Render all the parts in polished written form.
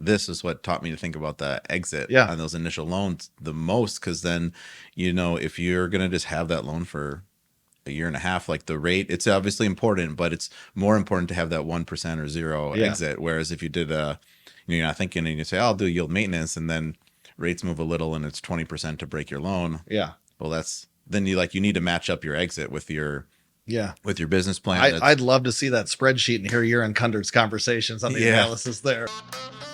this is what taught me to think about the exit Yeah. on those initial loans the most. Because then, if you're going to just have that loan for a year and a half, like the rate, it's obviously important, but it's more important to have that 1% or zero exit. Whereas if you did you're not thinking and you say, I'll do yield maintenance, and then rates move a little and it's 20% to break your loan. Yeah. Well, then you need to match up your exit with your business plan. I'd love to see that spreadsheet and hear your and Cunder's conversations on the analysis there.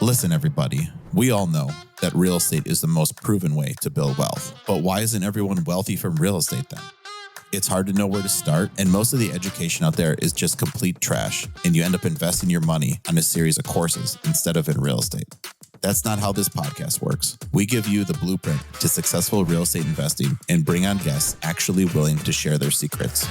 Listen, everybody, we all know that real estate is the most proven way to build wealth. But why isn't everyone wealthy from real estate then? It's hard to know where to start, and most of the education out there is just complete trash, and you end up investing your money on a series of courses instead of in real estate. That's not how this podcast works. We give you the blueprint to successful real estate investing and bring on guests actually willing to share their secrets.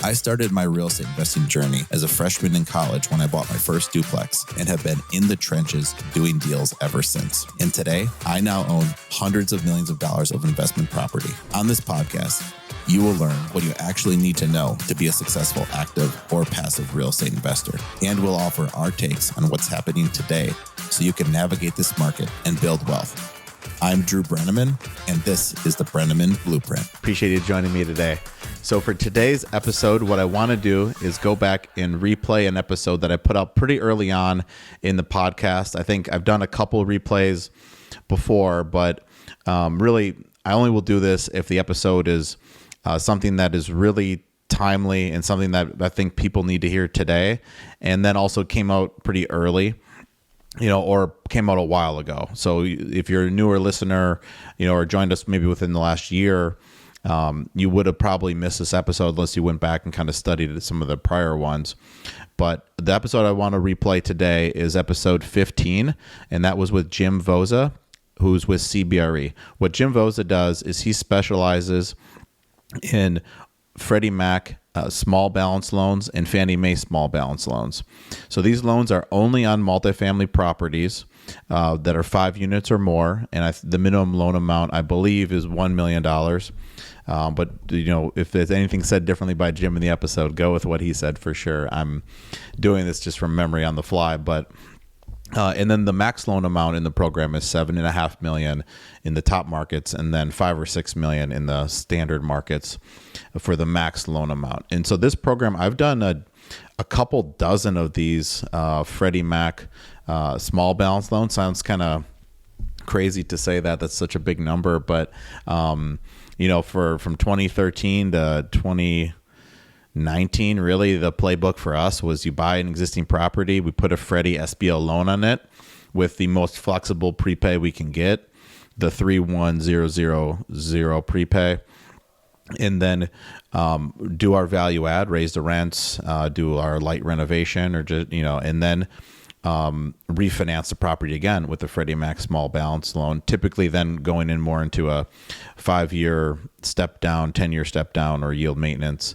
I started my real estate investing journey as a freshman in college when I bought my first duplex and have been in the trenches doing deals ever since. And today, I now own hundreds of millions of dollars of investment property. On this podcast, you will learn what you actually need to know to be a successful active or passive real estate investor. And we'll offer our takes on what's happening today so you can navigate this market and build wealth. I'm Drew Brenneman, and this is the Brenneman Blueprint. Appreciate you joining me today. So for today's episode, what I want to do is go back and replay an episode that I put out pretty early on in the podcast. I think I've done a couple replays before, but really, I only will do this if the episode is something that is really timely and something that I think people need to hear today, and then also came out pretty early, or came out a while ago. So if you're a newer listener, or joined us maybe within the last year, you would have probably missed this episode unless you went back and kind of studied some of the prior ones. But the episode I want to replay today is episode 15, and that was with Jim Vozza, who's with CBRE. What Jim Vozza does is he specializes in Freddie Mac small balance loans and Fannie Mae small balance loans. So these loans are only on multifamily properties that are 5 units or more, and the minimum loan amount, I believe, is $1 million. But if there's anything said differently by Jim in the episode, go with what he said for sure. I'm doing this just from memory on the fly, but and then the max loan amount in the program is $7.5 million in the top markets, and then $5 or $6 million in the standard markets for the max loan amount. And so this program, I've done a couple dozen of these Freddie Mac small balance loans. Sounds kind of crazy to say that. That's such a big number, but from 2013 to 2019, really the playbook for us was you buy an existing property, we put a Freddie SBL loan on it with the most flexible prepay we can get, the 31000 prepay, and then do our value add, raise the rents, do our light renovation, or just and then refinance the property again with the Freddie Mac small balance loan, typically then going in more into a 5-year step down, 10-year step down, or yield maintenance,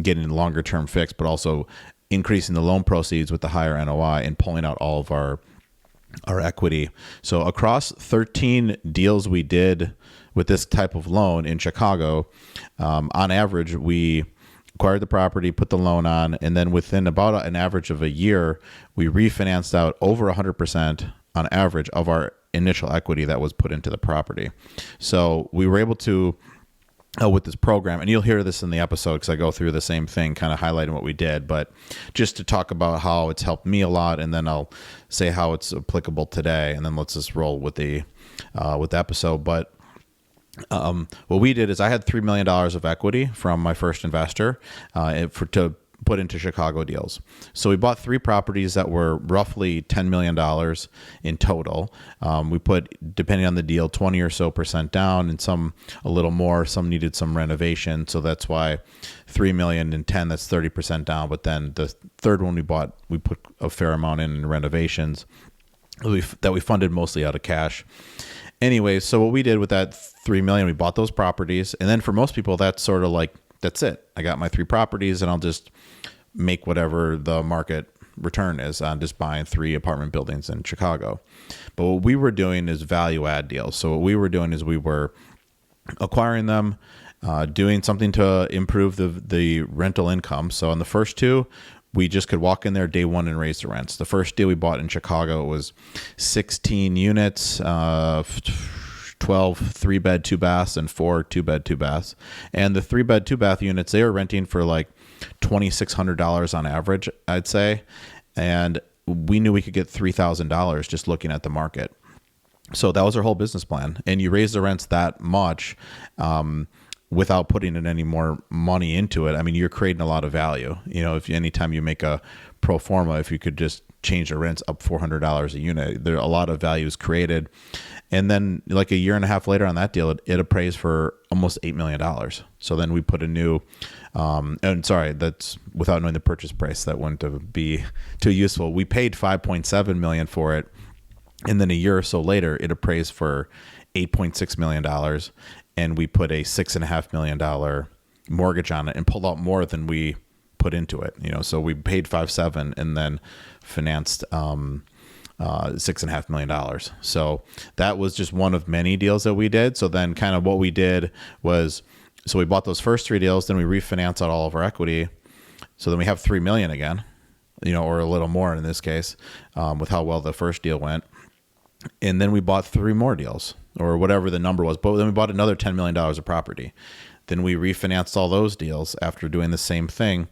getting longer term fixed, but also increasing the loan proceeds with the higher NOI and pulling out all of our equity. So across 13 deals we did with this type of loan in Chicago, on average, we acquired the property, put the loan on, and then within about an average of a year, we refinanced out over 100% on average of our initial equity that was put into the property. So we were able to, with this program, and you'll hear this in the episode because I go through the same thing, kind of highlighting what we did, but just to talk about how it's helped me a lot, and then I'll say how it's applicable today, and then let's just roll with the episode. But what we did is I had $3 million of equity from my first investor to put into Chicago deals. So we bought 3 properties that were roughly $10 million in total. We put, depending on the deal, 20 or so % down, and some a little more. Some needed some renovation. So that's why 3 million and 10, that's 30% down. But then the third one we bought, we put a fair amount in renovations that we funded mostly out of cash. Anyway, so what we did with that $3 million, we bought those properties. And then for most people, that's sort of like, that's it. I got my 3 properties and I'll just make whatever the market return is on just buying 3 apartment buildings in Chicago. But what we were doing is value add deals. So what we were doing is we were acquiring them, doing something to improve the rental income. So on the first 2, we just could walk in there day one and raise the rents. The first deal we bought in Chicago was 16 units, 12 3-bed, 2-baths, and 4 2-bed, 2-baths. And the 3-bed, 2-bath units, they were renting for like $2,600 on average, I'd say. And we knew we could get $3,000 just looking at the market. So that was our whole business plan. And you raise the rents that much without putting in any more money into it. I mean, you're creating a lot of value. You know, if anytime you make a pro forma, if you could just change the rents up $400 a unit, there a lot of value is created. And then like a year and a half later on that deal, it appraised for almost $8 million. So then we put a new, and sorry, that's without knowing the purchase price. That wouldn't be too useful. We paid $5.7 million for it. And then a year or so later, it appraised for $8.6 million. And we put a $6.5 million mortgage on it and pulled out more than we put into it. You know, so we paid 5.7 and then financed $6.5 million. So that was just one of many deals that we did. So then kind of what we did was, so we bought those first 3 deals, then we refinanced out all of our equity. So then we have $3 million again, you know, or a little more in this case, with how well the first deal went. And then we bought 3 more deals or whatever the number was. But then we bought another $10 million of property. Then we refinanced all those deals after doing the same thing.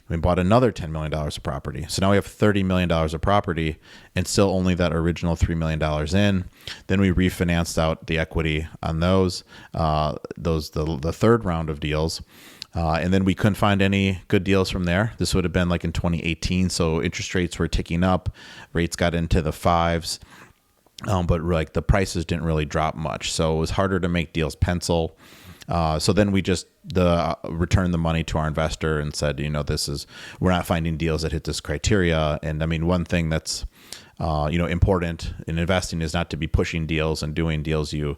We bought another $10 million of property. So now we have $30 million of property and still only that original $3 million in. Then we refinanced out the equity on those the third round of deals. And then we couldn't find any good deals from there. This would have been like in 2018. So interest rates were ticking up. Rates got into the 5s. But like the prices didn't really drop much. So it was harder to make deals pencil. So then we just returned the money to our investor and said, you know, we're not finding deals that hit this criteria. And I mean, one thing that's, important in investing is not to be pushing deals and doing deals you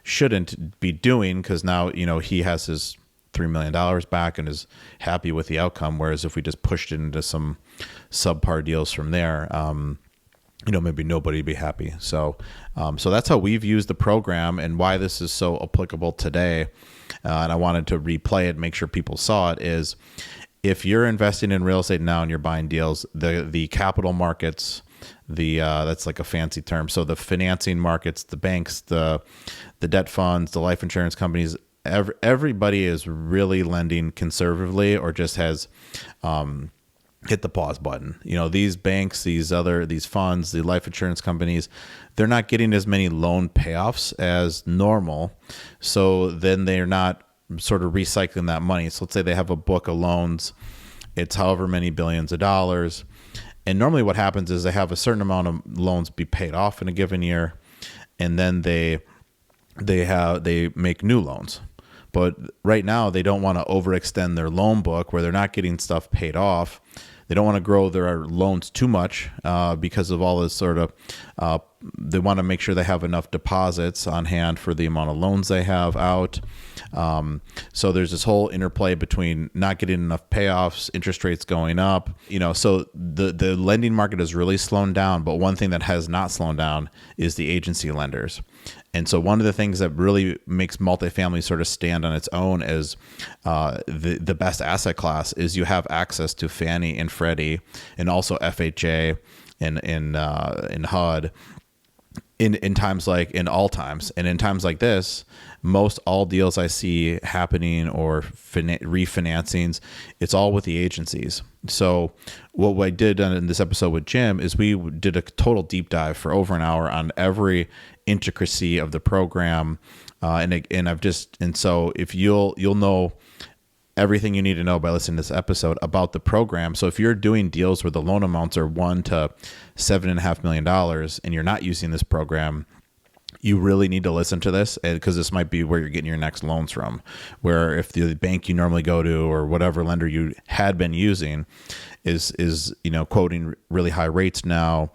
shouldn't be doing, because now, you know, he has his $3 million back and is happy with the outcome. Whereas if we just pushed it into some subpar deals from there, maybe nobody would be happy. So that's how we've used the program and why this is so applicable today. And I wanted to replay it, make sure people saw it, is if you're investing in real estate now and you're buying deals, the capital markets, that's like a fancy term. So the financing markets, the banks, the debt funds, the life insurance companies, everybody is really lending conservatively or just has, hit the pause button. You know, these banks, these funds, the life insurance companies, they're not getting as many loan payoffs as normal. So then they're not sort of recycling that money. So let's say they have a book of loans, it's however many billions of dollars. And normally what happens is they have a certain amount of loans be paid off in a given year. And then they make new loans. But right now they don't want to overextend their loan book where they're not getting stuff paid off. They don't want to grow their loans too much because of all this sort of, they want to make sure they have enough deposits on hand for the amount of loans they have out. So there's this whole interplay between not getting enough payoffs, interest rates going up, so the lending market has really slowed down. But one thing that has not slowed down is the agency lenders. And so one of the things that really makes multifamily sort of stand on its own as the best asset class is you have access to Fannie and Freddie and also FHA and HUD in times like in all times. And in times like this, most all deals I see happening or refinancings, it's all with the agencies. So what I did in this episode with Jim is we did a total deep dive for over an hour on every intricacy of the program. So if you'll know everything you need to know by listening to this episode about the program. So if you're doing deals where the loan amounts are $1 to $7.5 million and you're not using this program, you really need to listen to this, because this might be where you're getting your next loans from. Where if the bank you normally go to or whatever lender you had been using is quoting really high rates now,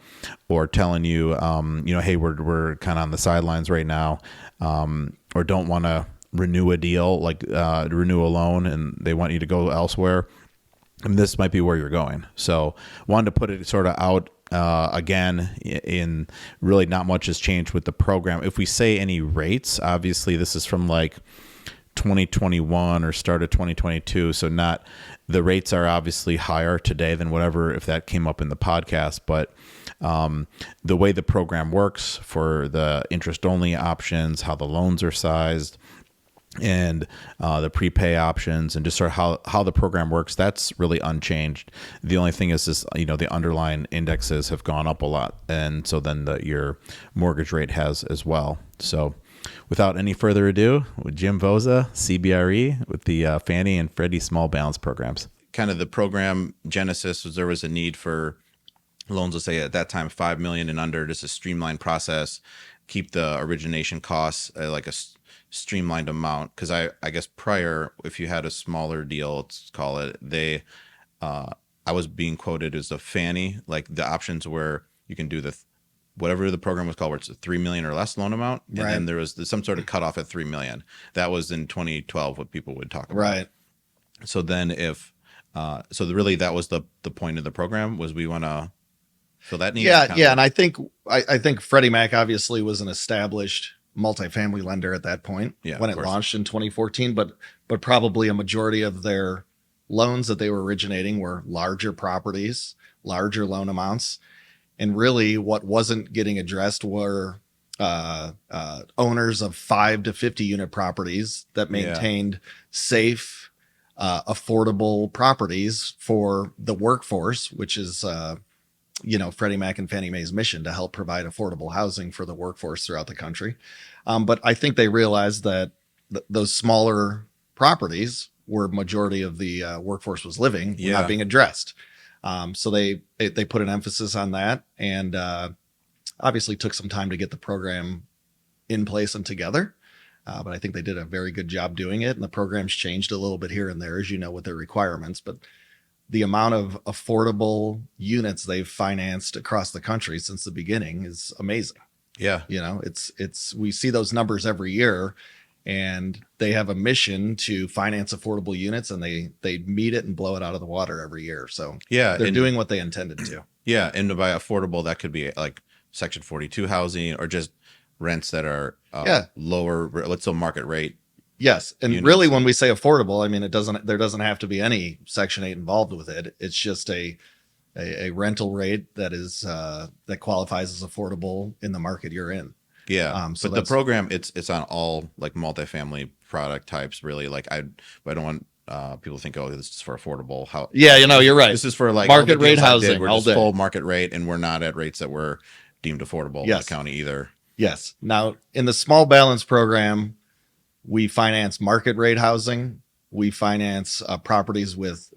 or telling you hey, we're kind of on the sidelines right now, or don't want to renew a deal, like renew a loan, and they want you to go elsewhere, and this might be where you're going. So wanted to put it sort of out again. In really not much has changed with the program. If we say any rates, obviously this is from like 2021 or start of 2022. So not the rates are obviously higher today than whatever if that came up in the podcast, but the way the program works for the interest only options, how the loans are sized, and the prepay options, and just sort of how the program works, that's really unchanged. The only thing is this, the underlying indexes have gone up a lot, and so then your mortgage rate has as well. So without any further ado, with Jim Vozza, CBRE, with the Fannie and Freddie small balance programs. Kind of the program genesis was there was a need for loans, let's say at that time, 5 million and under, just a streamlined process, keep the origination costs like a streamlined amount. Because I guess prior, if you had a smaller deal, let's call it, I was being quoted as a Fannie, like the options where you can do whatever the program was called, where it's a 3 million or less loan amount. And then there was some sort of cutoff at 3 million. That was in 2012, what people would talk about. Right. So then really that was the point of the program, was we want to fill that need. Yeah. And I think Freddie Mac obviously was an established multifamily lender at that point when it launched in 2014, but probably a majority of their loans that they were originating were larger properties, larger loan amounts. And really what wasn't getting addressed were owners of 5 to 50 unit properties that maintained safe, affordable properties for the workforce, which is Freddie Mac and Fannie Mae's mission to help provide affordable housing for the workforce throughout the country. But I think they realized that those smaller properties where majority of the workforce was living were not being addressed. So they put an emphasis on that, and obviously took some time to get the program in place and together. But I think they did a very good job doing it. And the program's changed a little bit here and there, as you know, with their requirements. But the amount of affordable units they've financed across the country since the beginning is amazing. Yeah. We see those numbers every year, and they have a mission to finance affordable units, and they meet it and blow it out of the water every year. So they're doing what they intended to. Yeah. And by affordable, that could be like Section 42 housing, or just rents that are lower, let's say market rate. Yes. And units. Really, when we say affordable, I mean, there doesn't have to be any Section 8 involved with it. It's just a rental rate that is that qualifies as affordable in the market you're in. Yeah. But the program, it's on all like multifamily product types, really. Like I don't want people to think, oh, this is for affordable. You're right. This is for like market rate housing. We're just full market rate, and we're not at rates that were deemed affordable in the county either. Yes. Now, in the small balance program, we finance market rate housing. We finance properties with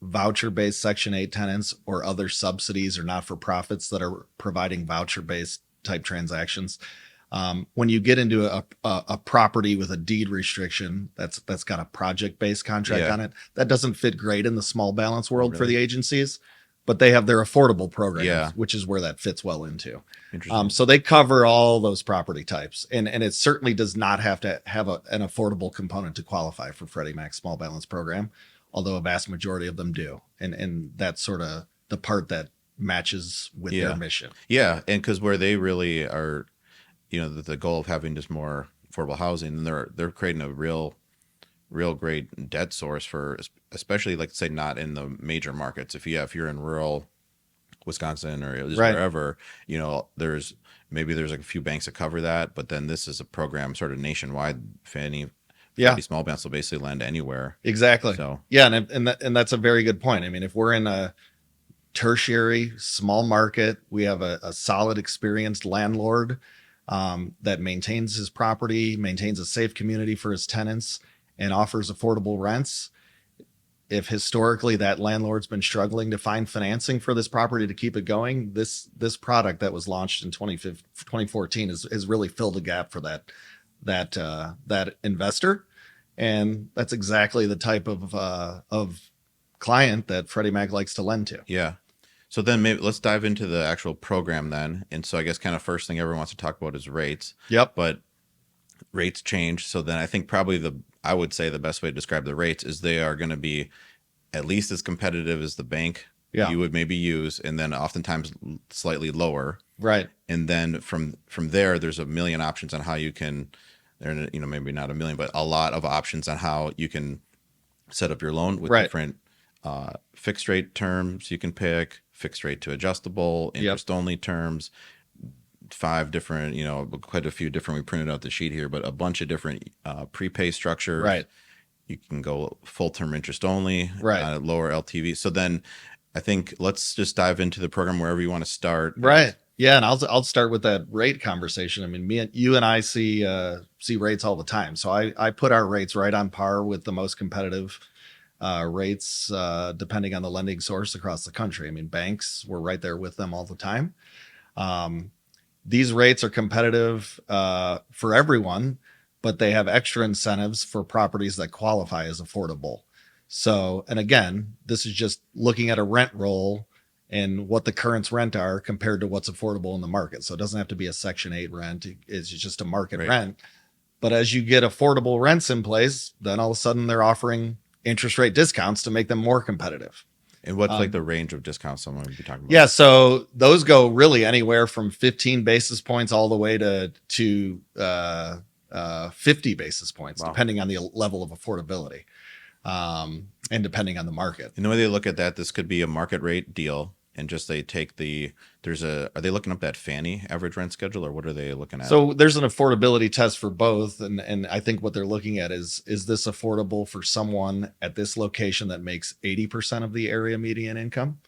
voucher-based Section 8 tenants or other subsidies or not-for-profits that are providing voucher-based type transactions. When you get into a property with a deed restriction that's got a project-based contract on it, that doesn't fit great in the small balance world for the agencies, but they have their affordable programs, which is where that fits well into. So they cover all those property types, and it certainly does not have to have an affordable component to qualify for Freddie Mac's small balance program, although a vast majority of them do. And that's sort of the part that matches with their mission. Yeah, and because where they really are, the goal of having just more affordable housing, and they're creating a real great debt source for, especially like say not in the major markets. If you're in rural Wisconsin or just wherever, there's like a few banks that cover that, but then this is a program sort of nationwide. Fannie small balance will basically lend anywhere. Exactly. So and that's a very good point. I mean, if we're in a tertiary small market, we have a solid, experienced landlord that maintains his property, maintains a safe community for his tenants, and offers affordable rents. If historically that landlord's been struggling to find financing for this property to keep it going, this product that was launched in 2014 has really filled a gap for that investor. And that's exactly the type of client that Freddie Mac likes to lend to. Yeah. So then maybe let's dive into the actual program then. And so I guess kind of first thing everyone wants to talk about is rates. Yep. But rates change. So then I think probably I would say the best way to describe the rates is they are going to be at least as competitive as the bank you would maybe use, and then oftentimes slightly lower. Right. And then from there, there's a million options on how you can They're, maybe not a million, but a lot of options on how you can set up your loan with Right. different fixed rate terms you can pick, fixed rate to adjustable, interest only terms, 5 different, quite a few different, we printed out the sheet here, but a bunch of different prepay structures. Right. You can go full term interest only, Right. lower LTV. So then I think let's just dive into the program wherever you want to start. Right. Yeah, and I'll start with that rate conversation. I mean, you and I see rates all the time. So I put our rates right on par with the most competitive rates, depending on the lending source across the country. I mean, banks, we're right there with them all the time. These rates are competitive for everyone, but they have extra incentives for properties that qualify as affordable. So, and again, this is just looking at a rent roll and what the current rent are compared to what's affordable in the market. So it doesn't have to be a Section 8 rent. It's just a market rent. But as you get affordable rents in place, then all of a sudden they're offering interest rate discounts to make them more competitive. And what's like the range of discounts someone would be talking about? Yeah, so those go really anywhere from 15 basis points all the way to 50 basis points, depending on the level of affordability, and depending on the market. And the way they look at that, this could be a market rate deal, and just they take are they looking up that Fannie average rent schedule, or what are they looking at? So there's an affordability test for both, and I think what they're looking at is this affordable for someone at this location that makes 80% of the area median income?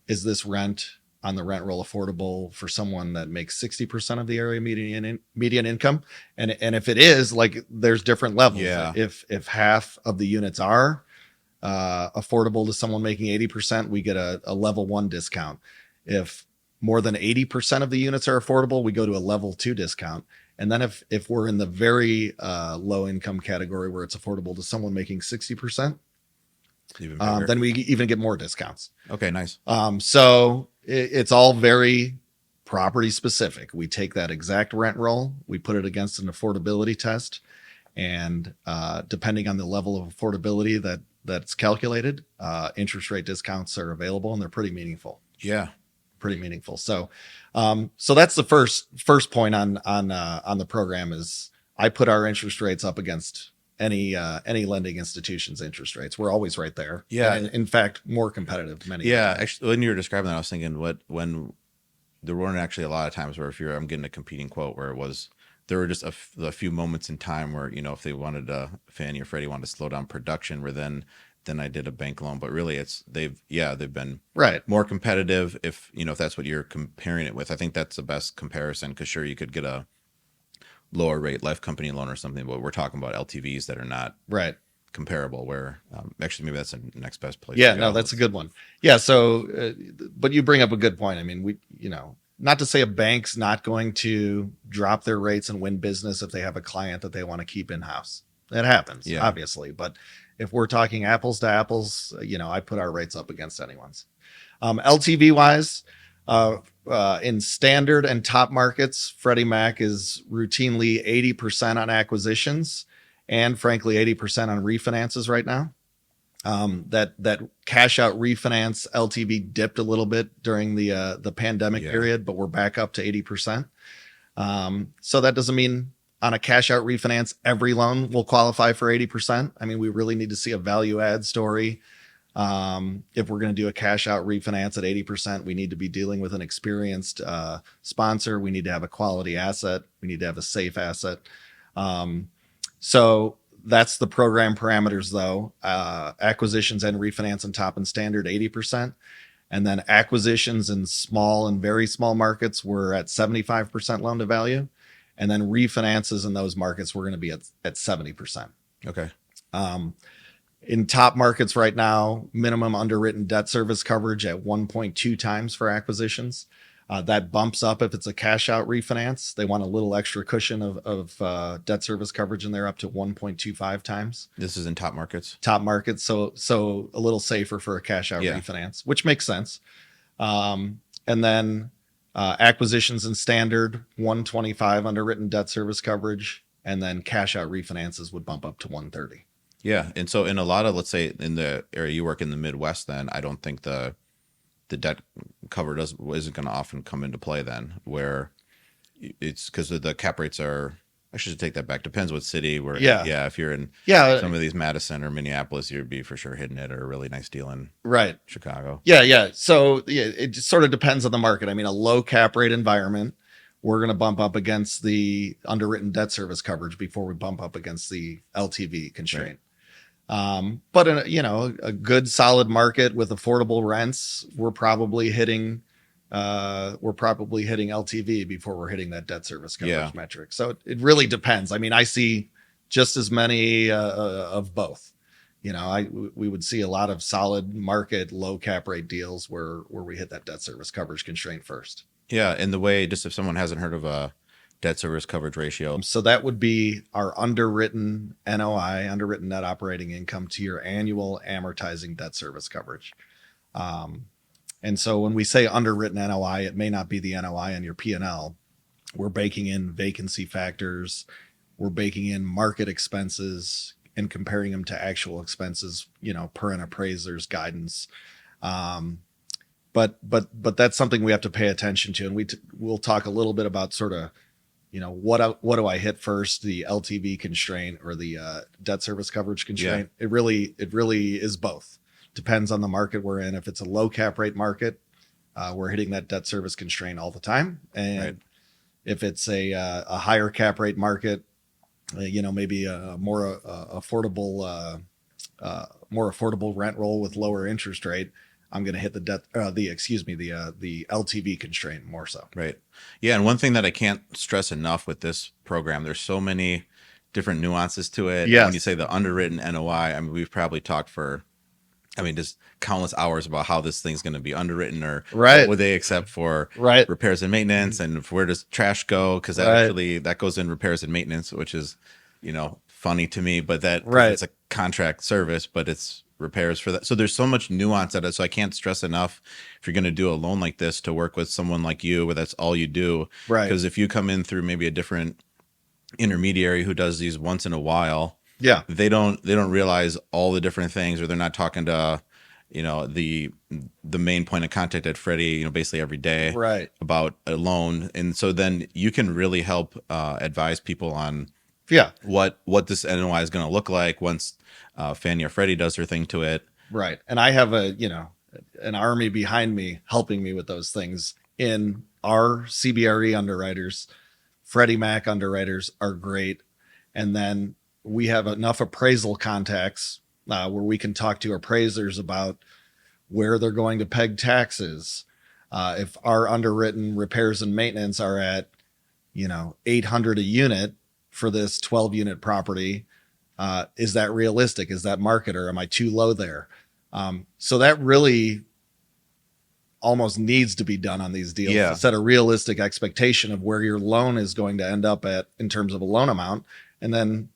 Is this rent on the rent roll affordable for someone that makes 60% of the area median income? And if it is, like, there's different levels. Yeah. If half of the units are affordable to someone making 80%, we get a level 1 discount. If more than 80% of the units are affordable, we go to a level 2 discount. And then if we're in the very low income category where it's affordable to someone making 60%, then we even get more discounts. Okay, nice. So it's all very property specific. We take that exact rent roll, we put it against an affordability test, and depending on the level of affordability that's calculated, interest rate discounts are available, and they're pretty meaningful. Yeah, pretty meaningful. So that's the first point on the program is I put our interest rates up against any lending institution's interest rates. We're always right there. Yeah. And in fact, more competitive. Actually, when you were describing that, I was thinking when there weren't actually a lot of times where I'm getting a competing quote where there were just a few moments in time where, if they wanted Fannie or Freddie wanted to slow down production, where then I did a bank loan. But really they've been more competitive if that's what you're comparing it with. I think that's the best comparison, because sure, you could get a lower rate life company loan or something, but we're talking about LTVs that are not comparable, where actually maybe that's the next best place. Yeah, no, that's a good one. Yeah. So, but you bring up a good point. I mean, not to say a bank's not going to drop their rates and win business if they have a client that they want to keep in-house. That happens, obviously. But if we're talking apples to apples, I put our rates up against anyone's. LTV wise, in standard and top markets, Freddie Mac is routinely 80% on acquisitions and frankly 80% on refinances right now. That cash out refinance LTV dipped a little bit during the pandemic period, but we're back up to 80%. So that doesn't mean on a cash out refinance every loan will qualify for 80%. I mean, we really need to see a value add story. If we're going to do a cash out refinance at 80%, we need to be dealing with an experienced sponsor. We need to have a quality asset. We need to have a safe asset. So that's the program parameters, though. Acquisitions and refinance in top and standard 80%. And then acquisitions in small and very small markets, we're at 75% loan to value. And then refinances in those markets, we're going to be at 70%. Okay. In top markets right now, minimum underwritten debt service coverage at 1.2 times for acquisitions. That bumps up if it's a cash out refinance. They want a little extra cushion of debt service coverage in there, up to 1.25 times. This is in top markets. Top markets, so a little safer for a cash out refinance, which makes sense. And then acquisitions in standard 125 underwritten debt service coverage, and then cash out refinances would bump up to 130. Yeah, and so in a lot of, let's say in the area you work in the Midwest, then I don't think the debt cover isn't going to often come into play then, where it's because the cap rates are I should take that back. Depends what city. Where Yeah. if you're in some of these Madison or Minneapolis, you'd be for sure hitting it, or a really nice deal in Chicago. Yeah. So it just sort of depends on the market. I mean, a low cap rate environment, we're going to bump up against the underwritten debt service coverage before we bump up against the LTV constraint. But in a good solid market with affordable rents, we're probably hitting LTV before we're hitting that debt service coverage metric. So it really depends. I mean, I see just as many of both. We would see a lot of solid market low cap rate deals where we hit that debt service coverage constraint first. Yeah, and the way, just if someone hasn't heard of a debt service coverage ratio. So that would be our underwritten NOI, underwritten net operating income, to your annual amortizing debt service coverage. And so when we say underwritten NOI, it may not be the NOI on your P&L. We're baking in vacancy factors. We're baking in market expenses and comparing them to actual expenses, per an appraiser's guidance. But that's something we have to pay attention to. And we'll talk a little bit about sort of, what do I hit first, the LTV constraint or the debt service coverage constraint? Yeah. It really is both. Depends on the market we're in. If it's a low cap rate market, we're hitting that debt service constraint all the time. And if it's a higher cap rate market, maybe a more affordable rent roll with lower interest rate, I'm going to hit the LTV constraint more so. Right. Yeah. And one thing that I can't stress enough with this program, there's so many different nuances to it. Yes. When you say the underwritten NOI, I mean, we've probably talked for, just countless hours about how this thing's going to be underwritten, or what would they accept for repairs and maintenance, and where does trash go? Because that goes in repairs and maintenance, which is, funny to me, but it's a contract service, but it's repairs for that. So there's so much nuance at it. So I can't stress enough, if you're going to do a loan like this, to work with someone like you, where that's all you do. Right. Because if you come in through maybe a different intermediary who does these once in a while, they don't realize all the different things, or they're not talking to, the main point of contact at Freddie, basically every day, about a loan. And so then you can really help advise people on what this NOI is going to look like once Fannie or Freddie does her thing to it. Right. And I have an army behind me helping me with those things. In our CBRE underwriters, Freddie Mac underwriters are great. And then we have enough appraisal contacts where we can talk to appraisers about where they're going to peg taxes. If our underwritten repairs and maintenance are at, $800 a unit for this 12 unit property, is that realistic? Is that market, or am I too low there? So that really almost needs to be done on these deals to set a realistic expectation of where your loan is going to end up at in terms of a loan amount. And then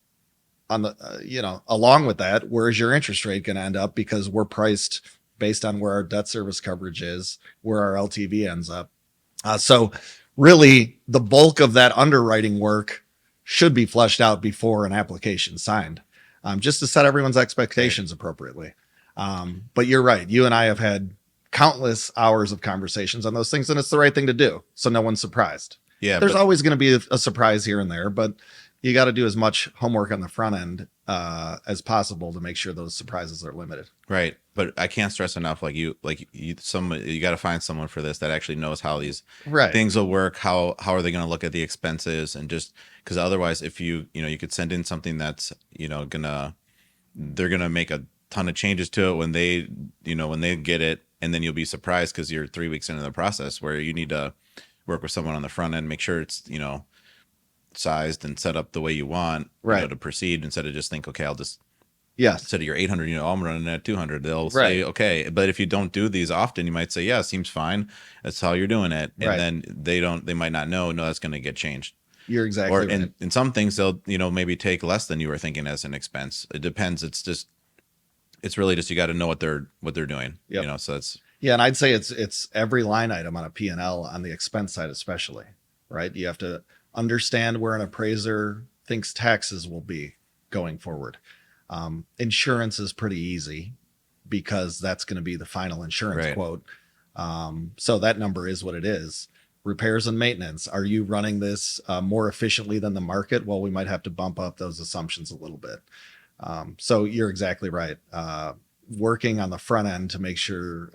on the, along with that, where is your interest rate going to end up? Because we're priced based on where our debt service coverage is, where our LTV ends up. So really the bulk of that underwriting work should be fleshed out before an application signed, just to set everyone's expectations appropriately. But you're right. You and I have had countless hours of conversations on those things, and it's the right thing to do. So no one's surprised. Yeah. There's always going to be a surprise here and there, but you got to do as much homework on the front end as possible to make sure those surprises are limited. Right. But I can't stress enough, you got to find someone for this that actually knows how these things will work. How are they going to look at the expenses? And just because otherwise, if you could send in something that's, they're going to make a ton of changes to it when they get it. And then you'll be surprised because you're 3 weeks into the process, where you need to work with someone on the front end, make sure it's, sized and set up the way you want to proceed, instead of just think, okay, I'll just instead of your 800, I'm running at 200. They'll say, okay. But if you don't do these often, you might say, yeah, seems fine. That's how you're doing it. And then they might not know, that's going to get changed. You're exactly right. And in some things they'll, maybe take less than you were thinking as an expense. It depends. It's really just, you got to know what they're doing, so that's. Yeah. And I'd say it's every line item on a P&L on the expense side, especially, right? You have to understand where an appraiser thinks taxes will be going forward. Insurance is pretty easy because that's going to be the final insurance quote. So that number is what it is. repairs and maintenance. Are you running this more efficiently than the market? Well, we might have to bump up those assumptions a little bit. So you're exactly right. Working on the front end to make sure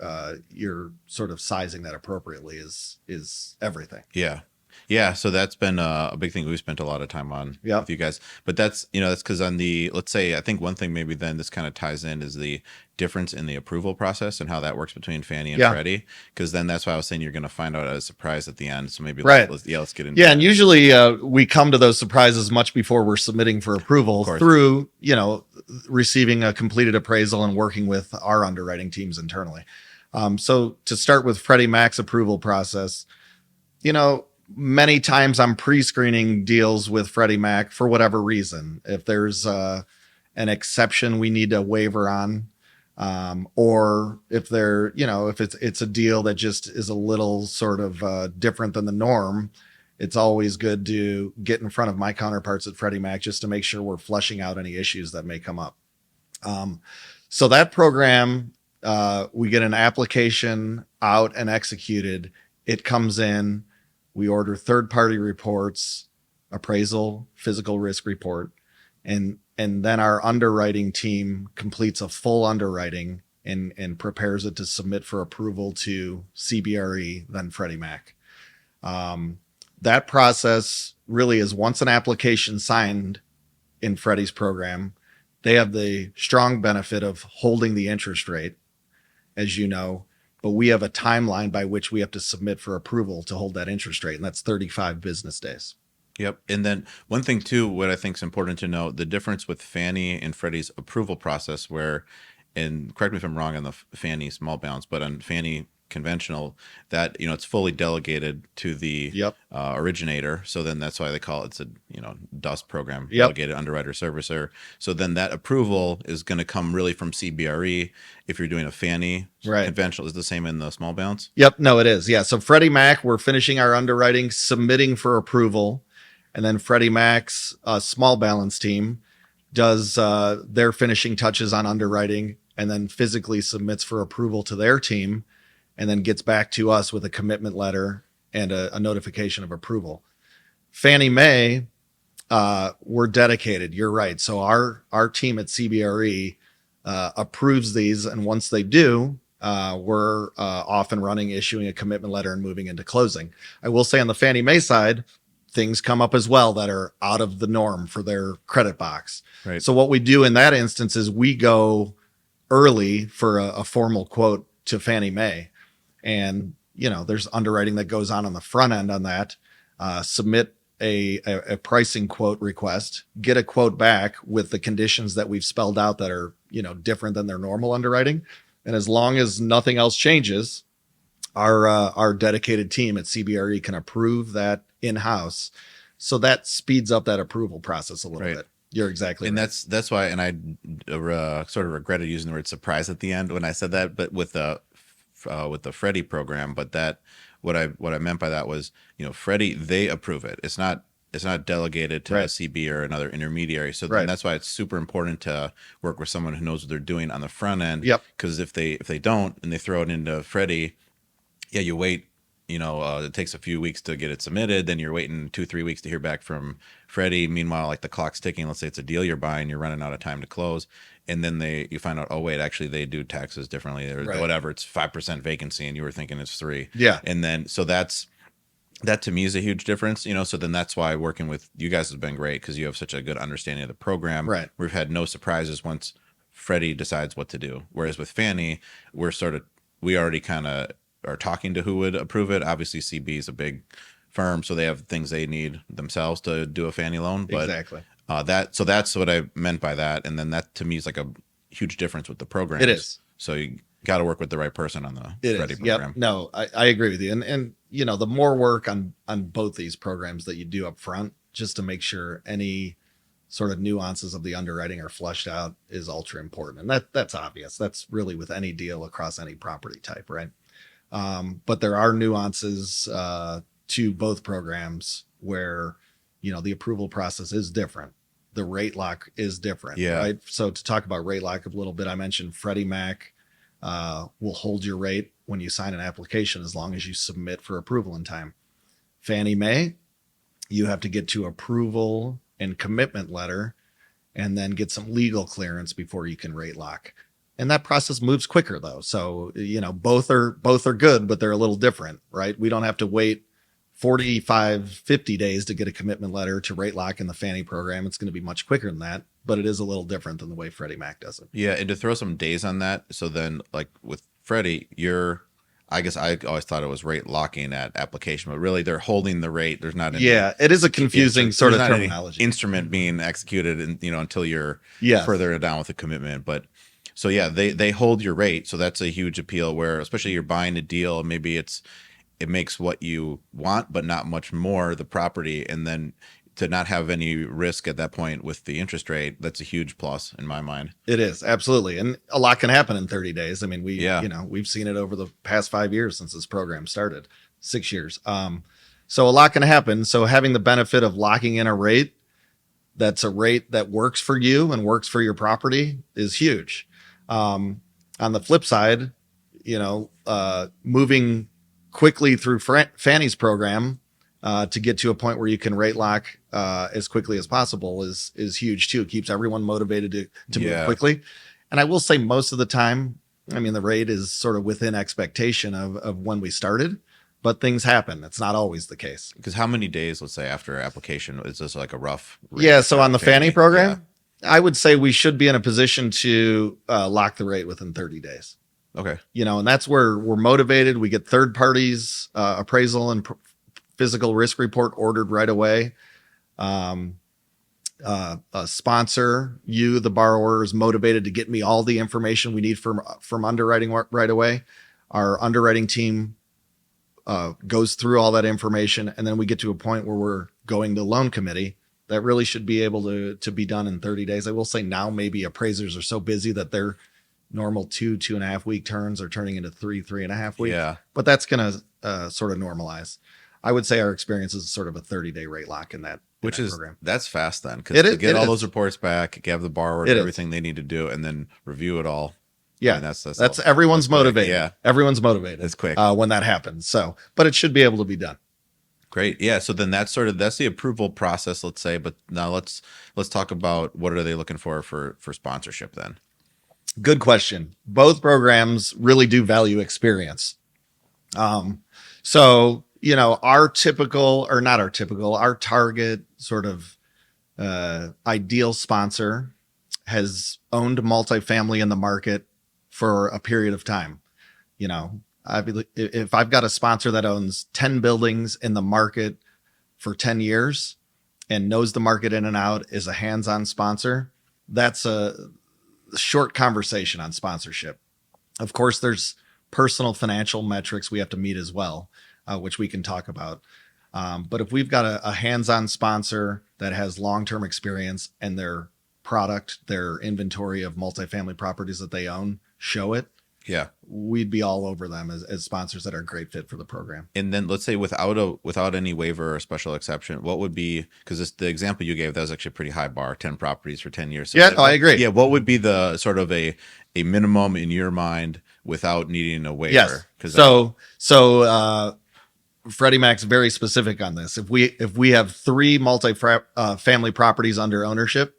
you're sort of sizing that appropriately is everything. Yeah. So that's been a big thing we spent a lot of time on with you guys. But that's because on the, let's say, I think one thing maybe then this kind of ties in is the difference in the approval process and how that works between Fannie and Freddie. Because then that's why I was saying you're going to find out a surprise at the end. So maybe let's get into that. And usually we come to those surprises much before we're submitting for approval through, receiving a completed appraisal and working with our underwriting teams internally. So to start with Freddie Mac's approval process, many times I'm pre-screening deals with Freddie Mac for whatever reason. If there's an exception we need a waiver on, or if they're, if it's a deal that just is a little sort of different than the norm, it's always good to get in front of my counterparts at Freddie Mac just to make sure we're flushing out any issues that may come up. So that program, we get an application out and executed. It comes in. We order third-party reports, appraisal, physical risk report, and then our underwriting team completes a full underwriting and prepares it to submit for approval to CBRE, then Freddie Mac. That process really is once an application signed in Freddie's program, they have the strong benefit of holding the interest rate, as you know, but we have a timeline by which we have to submit for approval to hold that interest rate, and that's 35 business days. Yep. And then one thing too, what I think is important to know, the difference with Fannie and Freddie's approval process where, and correct me if I'm wrong on the Fannie small balance, but on Fannie conventional, that, it's fully delegated to the originator. So then that's why they call it's a, DUS program, delegated underwriter servicer. So then that approval is going to come really from CBRE. If you're doing a Fannie conventional, is the same in the small balance? Yep. No, it is. Yeah. So Freddie Mac, we're finishing our underwriting, submitting for approval. And then Freddie Mac's small balance team does their finishing touches on underwriting and then physically submits for approval to their team and then gets back to us with a commitment letter and a notification of approval. Fannie Mae, we're dedicated. You're right. So our team at CBRE approves these. And once they do, we're off and running, issuing a commitment letter and moving into closing. I will say on the Fannie Mae side, things come up as well that are out of the norm for their credit box. Right. So what we do in that instance is we go early for a formal quote to Fannie Mae. And, there's underwriting that goes on the front end on that, submit a pricing quote request, get a quote back with the conditions that we've spelled out that are, different than their normal underwriting. And as long as nothing else changes, our dedicated team at CBRE can approve that in-house. So that speeds up that approval process a little bit. You're exactly right. And that's why, and I sort of regretted using the word surprise at the end when I said that, but with the Freddie program, but that what I meant by that was, Freddie, they approve it. It's not delegated to a CB or another intermediary. So then that's why it's super important to work with someone who knows what they're doing on the front end. Yep. Because if they don't and they throw it into Freddie, you wait. It takes a few weeks to get it submitted. Then you're waiting 2-3 weeks to hear back from Freddie. Meanwhile, like the clock's ticking. Let's say it's a deal you're buying, you're running out of time to close, and then you find out, oh wait, actually they do taxes differently or whatever. It's 5% vacancy, and you were thinking it's 3. Yeah. And then that to me is a huge difference. So then that's why working with you guys has been great because you have such a good understanding of the program. Right. We've had no surprises once Freddie decides what to do. Whereas with Fannie, we already kind of are talking to who would approve it. Obviously, CB is a big firm, so they have things they need themselves to do a Fannie loan. But exactly. So that's what I meant by that. And then that to me is like a huge difference with the program. It is. So you got to work with the right person on the Freddie program. Yep. No, I agree with you. And the more work on both these programs that you do up front, just to make sure any sort of nuances of the underwriting are flushed out is ultra important. And that's obvious. That's really with any deal across any property type, right? But there are nuances to both programs where, the approval process is different. The rate lock is different, right? So to talk about rate lock a little bit, I mentioned Freddie Mac will hold your rate when you sign an application as long as you submit for approval in time. Fannie Mae, you have to get to approval and commitment letter and then get some legal clearance before you can rate lock. And that process moves quicker though. So, both are good, but they're a little different, right? We don't have to wait 45, 50 days to get a commitment letter to rate lock in the Fannie program. It's going to be much quicker than that, but it is a little different than the way Freddie Mac does it. Yeah. And to throw some days on that. So then like with Freddie, I guess I always thought it was rate locking at application, but really they're holding the rate. There's not any, it is a confusing sort of terminology. Instrument being executed, and until you're further down with the commitment. But so yeah, they hold your rate. So that's a huge appeal. Where especially you're buying a deal, maybe it makes what you want, but not much more the property, and then to not have any risk at that point with the interest rate, that's a huge plus in my mind. It is, absolutely. And a lot can happen in 30 days. I mean, we've seen it over the past 5 years since this program started, 6 years. So a lot can happen. So having the benefit of locking in a rate, that's a rate that works for you and works for your property is huge. On the flip side, moving quickly through Fannie's program, to get to a point where you can rate lock as quickly as possible is huge too. It keeps everyone motivated to move quickly. And I will say most of the time, I mean, the rate is sort of within expectation of when we started, but things happen. It's not always the case. Because how many days, let's say, after application is this like a rough rate? Yeah. So on the Fannie program, I would say we should be in a position to lock the rate within 30 days. Okay. And that's where we're motivated. We get third parties appraisal and physical risk report ordered right away. A sponsor, the borrower, is motivated to get me all the information we need from underwriting right away. Our underwriting team goes through all that information, and then we get to a point where we're going to loan committee. That really should be able to be done in 30 days. I will say now maybe appraisers are so busy that their normal 2.5 week turns are turning into 3.5 weeks. Yeah. But that's going to sort of normalize. I would say our experience is sort of a 30-day rate lock in that. Program. That's fast then, because to get all those reports back, have the borrower do everything they need to do, and then review it all. Yeah, I mean, that's everyone's motivated. Yeah, everyone's motivated. It's quick when that happens. So, but it should be able to be done. Great. Yeah. So then that's the approval process, let's say. But now let's talk about what are they looking for sponsorship then. Good question. Both programs really do value experience. So, our target sort of ideal sponsor has owned multifamily in the market for a period of time. If I've got a sponsor that owns 10 buildings in the market for 10 years and knows the market in and out, is a hands-on sponsor, that's a short conversation on sponsorship. Of course, there's personal financial metrics we have to meet as well, which we can talk about. But if we've got a hands-on sponsor that has long-term experience and their product, their inventory of multifamily properties that they own, show it, we'd be all over them as sponsors that are a great fit for the program. And then let's say without any waiver or special exception, what would be, because the example you gave, that was actually a pretty high bar, 10 properties for 10 years. So I agree. Yeah. What would be the sort of a minimum in your mind without needing a waiver? Yes. So Freddie Mac's very specific on this. If we have 3 multi-family properties under ownership,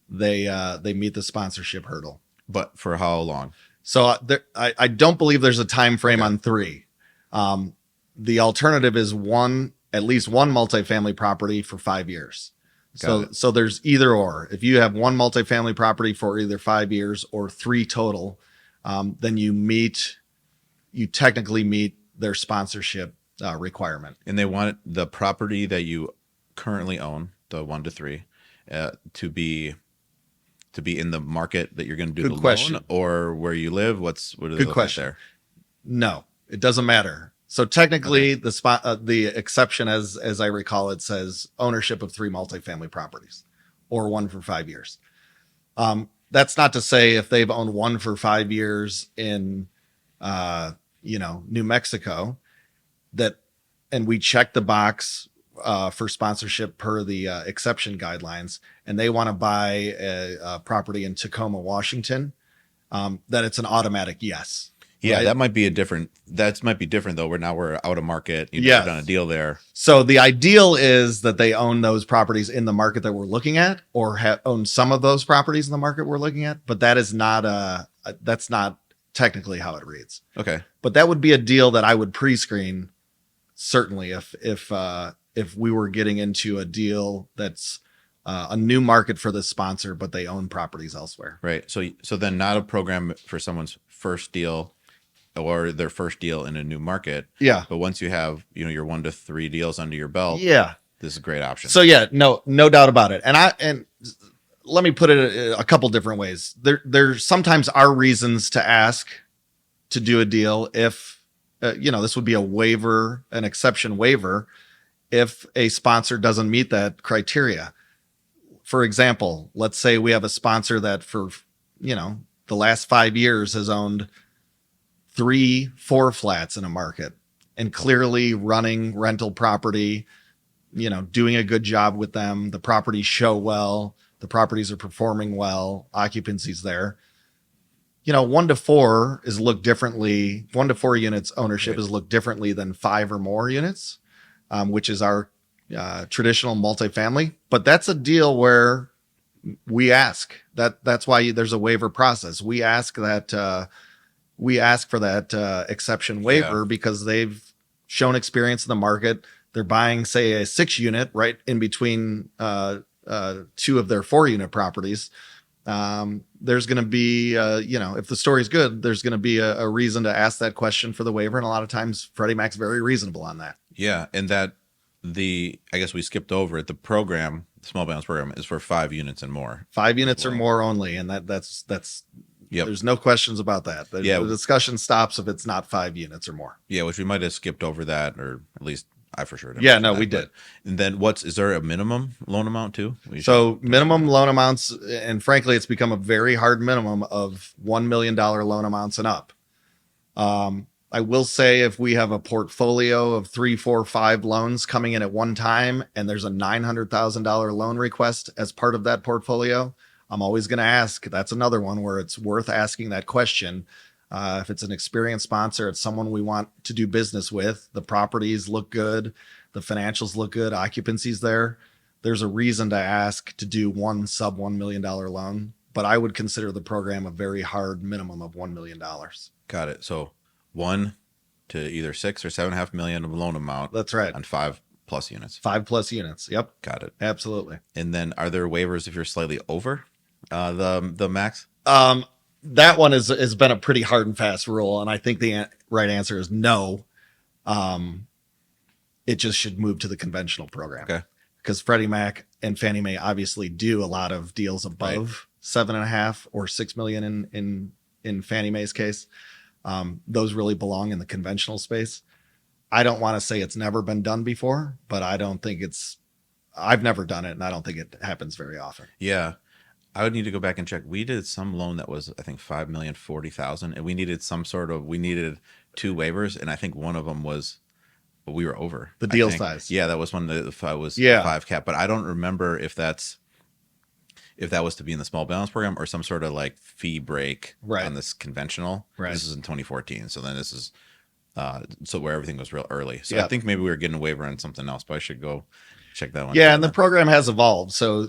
they meet the sponsorship hurdle. But for how long? So I don't believe there's a time frame on 3. The alternative is at least one multifamily property for 5 years. So there's either or. If you have one multifamily property for either 5 years or 3 total, then you technically meet their sponsorship requirement. And they want the property that you currently own, the 1 to 3, to be in the market that you're going to do the loan, or where you live. What are they looking at there? No, it doesn't matter. So technically, the exception, as I recall, it says ownership of 3 multifamily properties, or 1 for 5 years. That's not to say if they've owned 1 for 5 years in, New Mexico, and we check the box for sponsorship per the exception guidelines, and they want to buy a property in Tacoma, Washington, that it's an automatic yes. Yeah, right? that might be different though. We're out of market. You've Yes. done a deal there. So the ideal is that they own those properties in the market that we're looking at, or own some of those properties in the market we're looking at. But that is not that's not technically how it reads. Okay. But that would be a deal that I would pre-screen, certainly, if we were getting into a deal that's a new market for the sponsor, but they own properties elsewhere. Right. So then not a program for someone's first deal or their first deal in a new market. Yeah. But once you have, your 1 to 3 deals under your belt, Yeah. this is a great option. So yeah, no doubt about it. And let me put it a couple different ways. There sometimes are reasons to ask to do a deal if this would be a waiver, an exception waiver, if a sponsor doesn't meet that criteria. For example, let's say we have a sponsor that for the last 5 years has owned 3-4 flats in a market and clearly running rental property, doing a good job with them. The properties show well, the properties are performing well, occupancy's there. 1 to 4 is looked differently. 1 to 4 units ownership is looked differently than 5 or more units, which is our traditional multifamily. But that's a deal where we ask that's why there's a waiver process. We ask for that exception waiver because they've shown experience in the market. They're buying, say, a 6 unit right in between 2 of their 4 unit properties. There's going to be, if the story's good, there's going to be a reason to ask that question for the waiver. And a lot of times Freddie Mac's very reasonable on that. Yeah. And I guess we skipped over it. The program, the small balance program, is for 5 units and more. 5 units or more only. And that's Yep. There's no questions about that. The discussion stops if it's not 5 units or more. Yeah, which we might have skipped over that, or at least I for sure didn't. Yeah, no, we did. And then is there a minimum loan amount too? So minimum loan amounts, and frankly, it's become a very hard minimum of $1 million loan amounts and up. I will say if we have a portfolio of 3, 4, 5 loans coming in at one time, and there's a $900,000 loan request as part of that portfolio, I'm always going to ask. That's another one where it's worth asking that question. If it's an experienced sponsor, it's someone we want to do business with. The properties look good. The financials look good. Occupancy's there. There's a reason to ask to do one sub $1 million loan. But I would consider the program a very hard minimum of $1 million. Got it. So 1 to either 6 or 7.5 million of loan amount. That's right. On 5+ units. 5+ units. Yep. Got it. Absolutely. And then are there waivers if you're slightly over the max? That one has been a pretty hard and fast rule, and I think the right answer is no. It just should move to the conventional program. Okay. Because Freddie Mac and Fannie Mae obviously do a lot of deals above 7.5 or 6 million in Fannie Mae's case. Those really belong in the conventional space. I don't want to say it's never been done before, but I've never done it, and I don't think it happens very often. Yeah. I would need to go back and check. We did some loan that was, I think, $5,040,000, and we needed 2 waivers, and I think one of them was, we were over the deal size. Yeah, that was one that was 5 cap, but I don't remember if that was to be in the small balance program or some sort of like fee break on this conventional. Right. This is in 2014, so then this is so where everything was real early. So I think maybe we were getting a waiver on something else, but I should go check that one. Yeah, and the program has evolved, so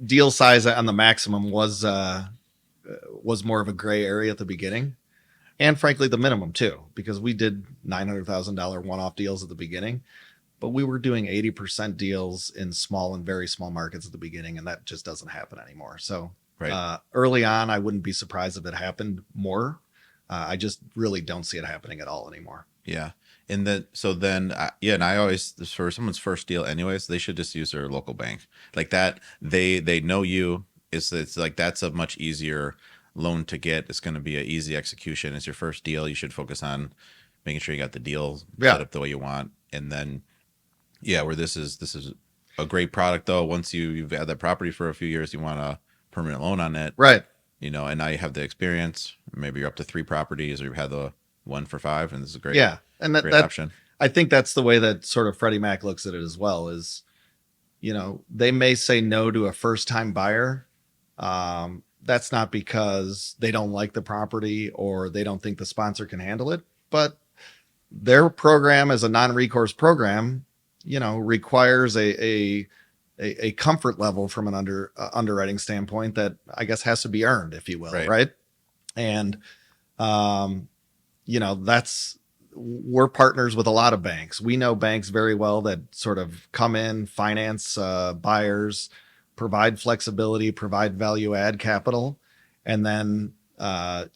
deal size on the maximum was more of a gray area at the beginning, and frankly the minimum too, because we did $900,000 one-off deals at the beginning, but we were doing 80% deals in small and very small markets at the beginning, and that just doesn't happen anymore. So early on, I wouldn't be surprised if it happened more. I just really don't see it happening at all anymore. Yeah. And and I always, for someone's first deal anyways, they should just use their local bank like that. They know you. It's like, that's a much easier loan to get. It's going to be an easy execution. It's your first deal. You should focus on making sure you got the deal set up the way you want. And then, where this is a great product though. Once you've had that property for a few years, you want a permanent loan on it. Right. And now you have the experience. Maybe you're up to 3 properties, or you've had the 1 for 5, and this is a great. Yeah. And that option. I think that's the way that sort of Freddie Mac looks at it as well, is, they may say no to a first time buyer. that's not because they don't like the property or they don't think the sponsor can handle it, but their program as a non-recourse program, requires a comfort level from an underwriting standpoint that I guess has to be earned, if you will, right? And we're partners with a lot of banks. We know banks very well that sort of come in, finance buyers, provide flexibility, provide value add capital, and then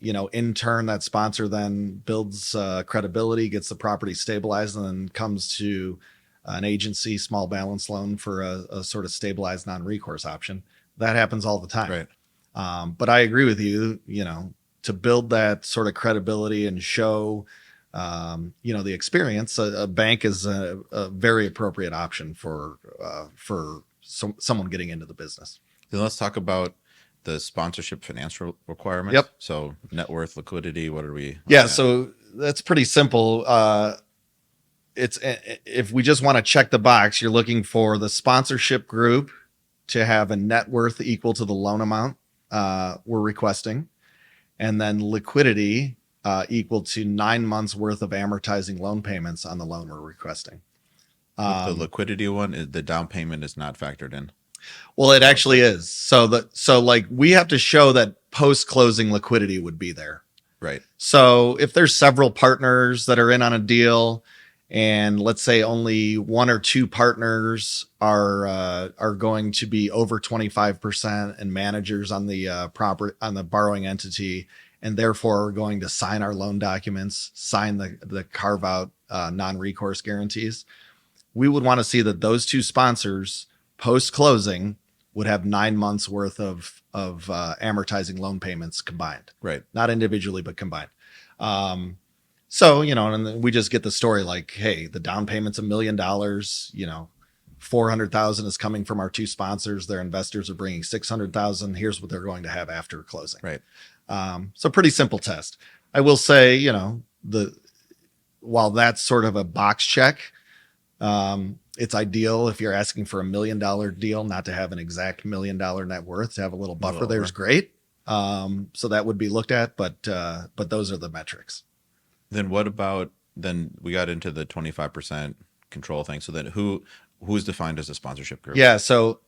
in turn, that sponsor then builds credibility, gets the property stabilized, and then comes to an agency small balance loan for a sort of stabilized non-recourse option. That happens all the time. Right. But I agree with you, to build that sort of credibility and show, the experience, a bank is a very appropriate option for someone getting into the business. Then let's talk about the sponsorship financial requirements. Yep. So net worth, liquidity, what are we? Yeah. So that's pretty simple. It's if we just want to check the box, you're looking for the sponsorship group to have a net worth equal to the loan amount we're requesting, and then liquidity equal to 9 months worth of amortizing loan payments on the loan we're requesting. The liquidity one, the down payment is not factored in. Well, it actually is. So we have to show that post-closing liquidity would be there. Right. So if there's several partners that are in on a deal, and let's say only one or two partners are going to be over 25% and managers on the borrowing entity, and therefore are going to sign our loan documents, sign the carve out non-recourse guarantees, we would want to see that those two sponsors post-closing would have 9 months worth of amortizing loan payments combined. Right. Not individually, but combined. And then we just get the story like, hey, the down payment's $1 million, $400,000 is coming from our two sponsors. Their investors are bringing $600,000. Here's what they're going to have after closing. Right. So pretty simple test. I will say, while that's sort of a box check, it's ideal if you're asking for $1 million deal, not to have an exact $1 million net worth, to have a little buffer there is great. So that would be looked at, but those are the metrics. Then then we got into the 25% control thing. So then who's defined as a sponsorship group? Yeah. So,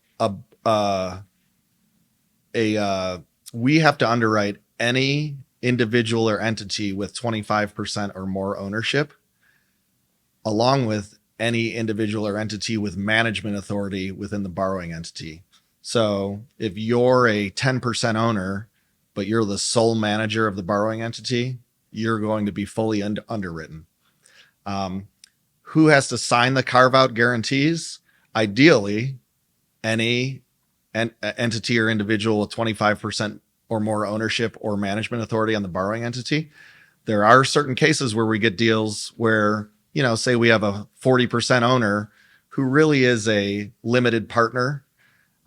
we have to underwrite any individual or entity with 25% or more ownership, along with any individual or entity with management authority within the borrowing entity. So if you're a 10% owner, but you're the sole manager of the borrowing entity, you're going to be fully underwritten. Who has to sign the carve-out guarantees? Ideally, any entity or individual with 25% or more ownership or management authority on the borrowing entity. There are certain cases where we get deals where, say we have a 40% owner who really is a limited partner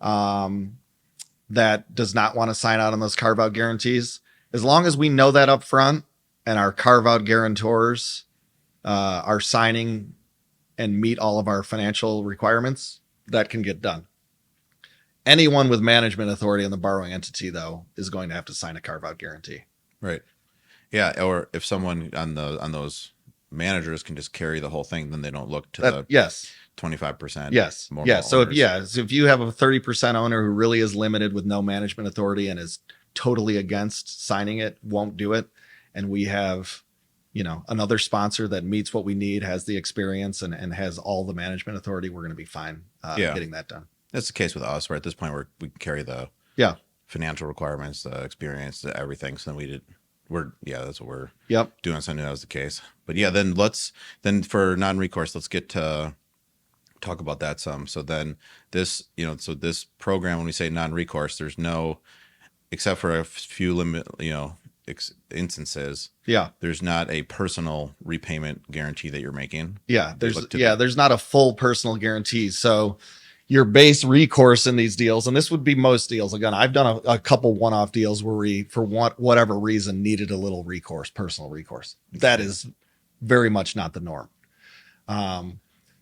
that does not want to sign out on those carve-out guarantees. As long as we know that up front and our carve-out guarantors are signing and meet all of our financial requirements, that can get done. Anyone with management authority on the borrowing entity, though, is going to have to sign a carve-out guarantee. Right. Yeah. Or if someone on those managers can just carry the whole thing, then they don't look to the 25%. Yes. So if you have a 30% owner who really is limited with no management authority and is totally against signing it, won't do it, and we have another sponsor that meets what we need, has the experience and has all the management authority, we're going to be fine getting that done. That's the case with us. We're at this point where we carry the financial requirements, the experience, everything. So then that's what we're doing. So I knew that was the case. But then for non-recourse, let's get to talk about that some. So then this program, when we say non-recourse, there's no, except for a few instances, there's not a personal repayment guarantee that you're making. There's not a full personal guarantee. So your base recourse in these deals, and this would be most deals. Again, I've done a couple one-off deals where we, for whatever reason, needed a little personal recourse. That is very much not the norm.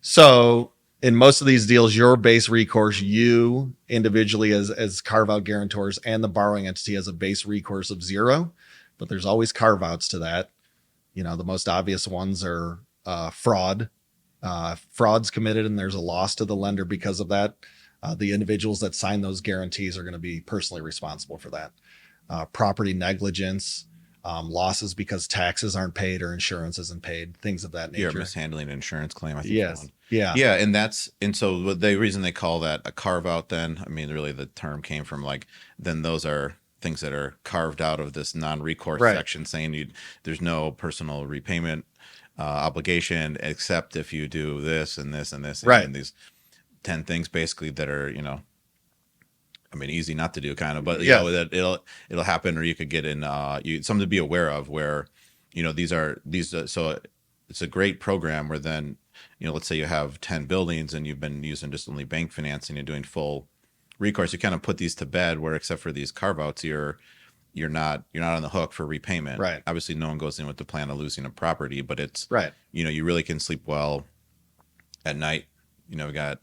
So in most of these deals, your base recourse, you individually as carve out guarantors and the borrowing entity has a base recourse of 0, but there's always carve outs to that. You know, the most obvious ones are fraud. Fraud's committed and there's a loss to the lender because of that. The individuals that sign those guarantees are going to be personally responsible for that. Property negligence, losses because taxes aren't paid or insurance isn't paid, things of that nature. You're mishandling an insurance claim, I think. Yes. Yeah. Yeah. And so the reason they call that a carve out then, I mean, really the term came from like, then those are things that are carved out of this non-recourse section saying there's no personal repayment obligation except if you do this and this and this. And these 10 things basically that are, you know, I mean, easy not to do kind of, but you know, that it'll happen, or you could get in something to be aware of where, you know, so it's a great program where then, you know, let's say you have 10 buildings and you've been using just only bank financing and doing full recourse, you kind of put these to bed where except for these carve outs, you're not on the hook for repayment. Right. Obviously no one goes in with the plan of losing a property, but it's, you know, you really can sleep well at night. You know, we got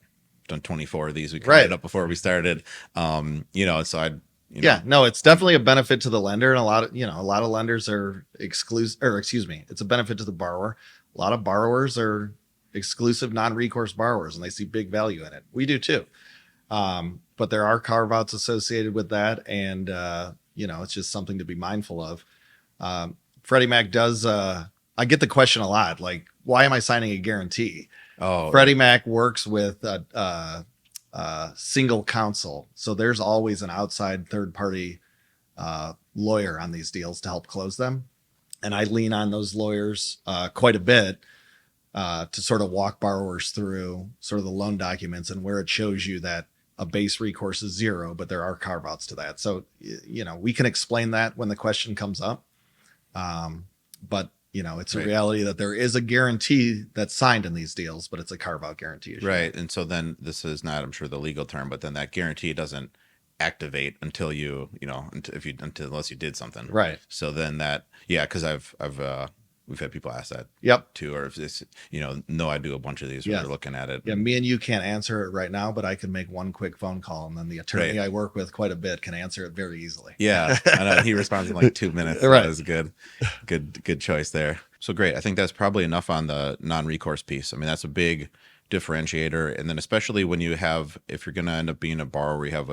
done 24 of these. We counted up before we started. You know, so it's definitely a benefit to the lender, and a lot of lenders are it's a benefit to the borrower. A lot of borrowers are exclusive non-recourse borrowers and they see big value in it. We do too. But there are carve outs associated with that. And, you know, it's just something to be mindful of. Freddie Mac does, I get the question a lot, like, why am I signing a guarantee? Freddie Mac works with single counsel. So there's always an outside third party lawyer on these deals to help close them. And I lean on those lawyers quite a bit to sort of walk borrowers through sort of the loan documents and where it shows you that a base recourse is 0, but there are carve outs to that. So, you know, we can explain that when the question comes up. But you know, it's a reality that there is a guarantee that's signed in these deals, but it's a carve out guarantee issue. Right. And so then this is not, I'm sure, the legal term, but then that guarantee doesn't activate until unless you did something. Right. So then because we've had people ask that too, or if this, you know, no, I do a bunch of these where they're looking at it. Yeah. Me and you can't answer it right now, but I can make one quick phone call and then the attorney I work with quite a bit can answer it very easily. Yeah. I know. He responds in like 2 minutes. Right. That was good choice there. So great. I think that's probably enough on the non-recourse piece. I mean, that's a big differentiator. And then especially when if you're going to end up being a borrower, you have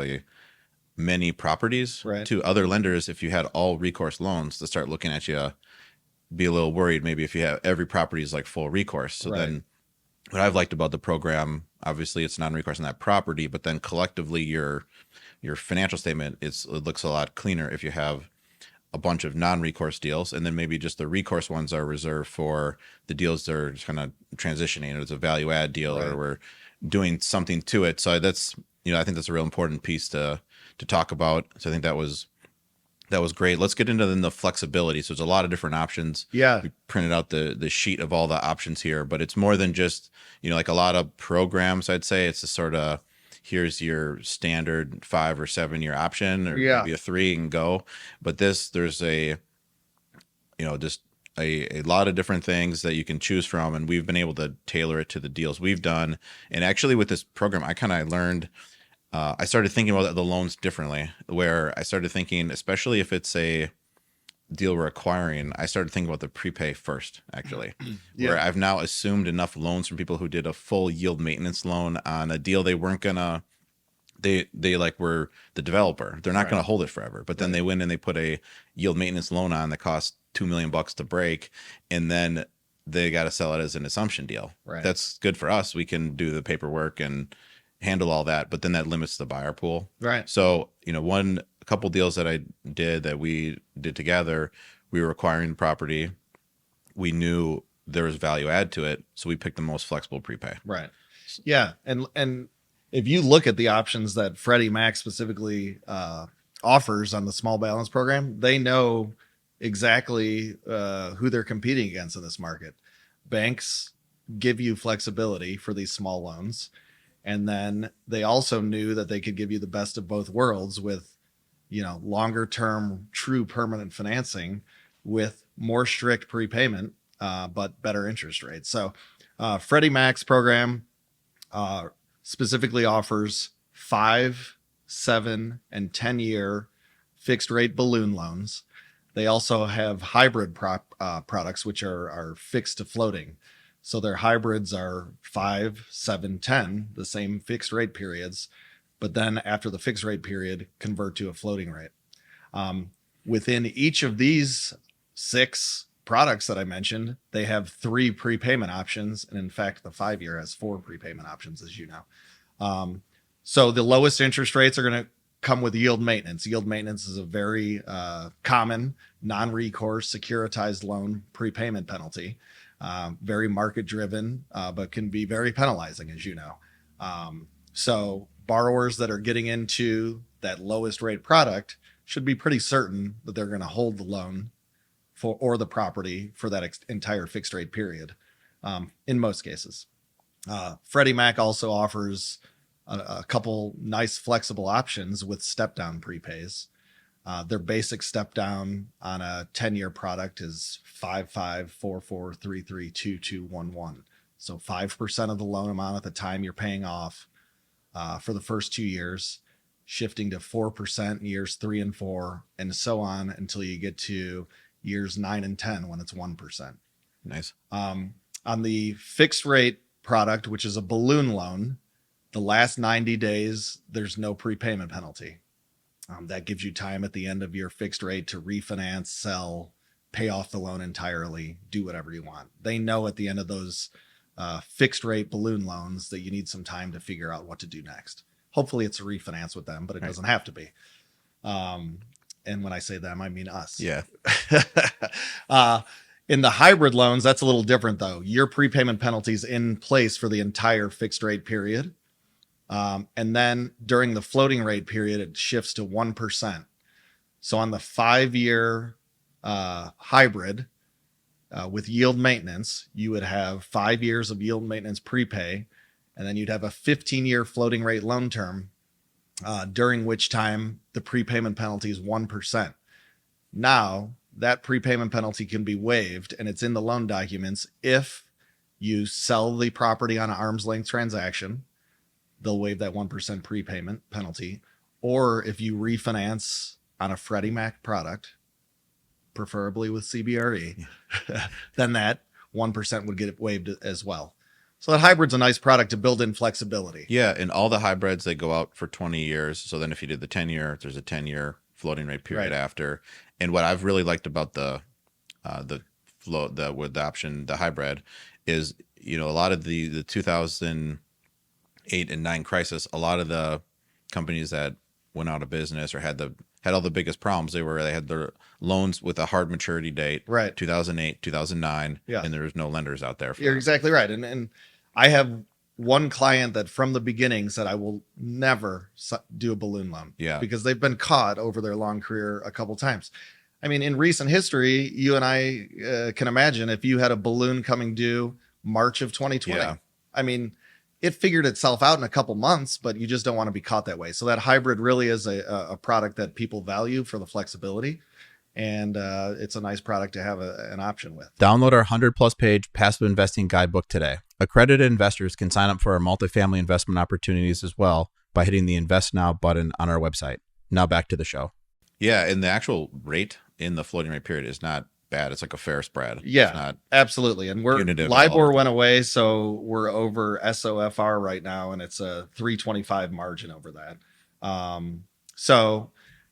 many properties to other lenders. If you had all recourse loans, to start looking at you, be a little worried maybe if you have every property is like full recourse. So then what I've liked about the program, obviously it's non-recourse on that property, but then collectively your financial statement, it looks a lot cleaner if you have a bunch of non-recourse deals, and then maybe just the recourse ones are reserved for the deals that are just kind of transitioning. It's a value add deal or we're doing something to it. So that's, you know, I think that's a real important piece to talk about. So I think that was great. Let's get into then the flexibility. So there's a lot of different options. Yeah. We printed out the sheet of all the options here, but it's more than just, you know, like a lot of programs, I'd say it's a sort of, here's your standard 5 or 7 year option, or maybe a 3 and go. But there's just a lot of different things that you can choose from. And we've been able to tailor it to the deals we've done. And actually with this program, I kind of learned, I started thinking about the loans differently, where I started thinking, especially if it's a deal we're acquiring, I started thinking about the prepay first, actually, where I've now assumed enough loans from people who did a full yield maintenance loan on a deal they weren't gonna, they like were the developer. They're not going to hold it forever, but then they went and they put a yield maintenance loan on that cost $2 million to break. And then they got to sell it as an assumption deal. Right. That's good for us. We can do the paperwork and handle all that, but then that limits the buyer pool. Right. So, you know, a couple deals that we did together, we were acquiring the property. We knew there was value add to it. So we picked the most flexible prepay. Right. Yeah. And if you look at the options that Freddie Mac specifically offers on the small balance program, they know exactly who they're competing against in this market. Banks give you flexibility for these small loans. And then they also knew that they could give you the best of both worlds with, you know, longer term, true permanent financing with more strict prepayment, but better interest rates. So Freddie Mac's program, specifically offers 5, 7, and 10-year fixed rate balloon loans. They also have hybrid products, which are fixed to floating. So their hybrids are 5, 7, 10, the same fixed rate periods, but then after the fixed rate period, convert to a floating rate. Within each of these 6 products that I mentioned, they have 3 prepayment options. And in fact, the 5-year has 4 prepayment options, as you know. So the lowest interest rates are going to come with yield maintenance. Yield maintenance is a very common non-recourse securitized loan prepayment penalty. Very market driven, but can be very penalizing, as you know. So borrowers that are getting into that lowest rate product should be pretty certain that they're going to hold the loan or the property for that entire fixed rate period. In most cases, Freddie Mac also offers a couple nice flexible options with step down prepays. Their basic step down on a 10-year product is 5.544332211. So 5% of the loan amount at the time you're paying off for the first 2 years, shifting to 4% in years 3 and 4, and so on until you get to years 9 and 10 when it's 1%. Nice. On the fixed rate product, which is a balloon loan, the last 90 days, there's no prepayment penalty. That gives you time at the end of your fixed rate to refinance, sell, pay off the loan entirely, do whatever you want. They know at the end of those fixed rate balloon loans that you need some time to figure out what to do next. Hopefully it's a refinance with them, but it doesn't have to be. And when I say them, I mean us. Yeah. In the hybrid loans, that's a little different though. Your prepayment penalty is in place for the entire fixed rate period. And then during the floating rate period, it shifts to 1%. So on the 5-year hybrid with yield maintenance, you would have 5 years of yield maintenance prepay, and then you'd have a 15-year floating rate loan term, during which time the prepayment penalty is 1%. Now, that prepayment penalty can be waived, and it's in the loan documents if you sell the property on an arm's length transaction. They'll waive that 1% prepayment penalty. Or if you refinance on a Freddie Mac product, preferably with CBRE, then that 1% would get waived as well. So that hybrid's a nice product to build in flexibility. Yeah, and all the hybrids, they go out for 20 years. So then if you did the 10-year, there's a 10-year floating rate period after. And what I've really liked about the option, the hybrid, is, you know, a lot of the 2008 and 9 crisis, a lot of the companies that went out of business or had all the biggest problems, they had their loans with a hard maturity date, right? 2008, 2009, yeah, and there was no lenders out there. You're exactly right. And I have one client that from the beginning said, I will never do a balloon loan. Yeah, because they've been caught over their long career a couple times. I mean, in recent history, you and I can imagine if you had a balloon coming due March of 2020. Yeah. I mean, it figured itself out in a couple months, but you just don't want to be caught that way. So that hybrid really is a product that people value for the flexibility. And it's a nice product to have an option with. Download our 100-plus page passive investing guidebook today. Accredited investors can sign up for our multifamily investment opportunities as well by hitting the Invest Now button on our website. Now back to the show. Yeah, and the actual rate in the floating rate period is not bad. It's like a fair spread. Yeah, it's not absolutely. And LIBOR went away, so we're over SOFR right now, and it's a 325 margin over that. So,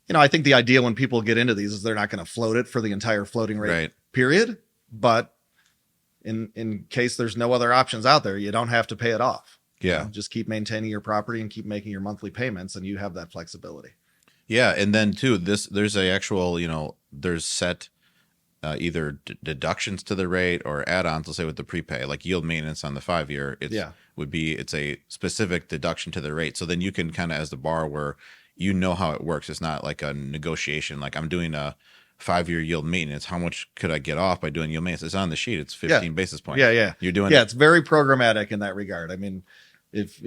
you know, I think the idea when people get into these is they're not going to float it for the entire floating rate period, but in case there's no other options out there, you don't have to pay it off. Yeah, you know, just keep maintaining your property and keep making your monthly payments, and you have that flexibility. Yeah, and then too, there's a actual, you know, there's set either deductions to the rate or add-ons. Let's say with the prepay, like yield maintenance on the 5-year, it's a specific deduction to the rate. So then you can kind of, as the borrower, you know how it works. It's not like a negotiation. Like I'm doing a 5-year yield maintenance. How much could I get off by doing yield maintenance? It's on the sheet. It's 15 basis points. Yeah. You're doing. Yeah, it's very programmatic in that regard. I mean, if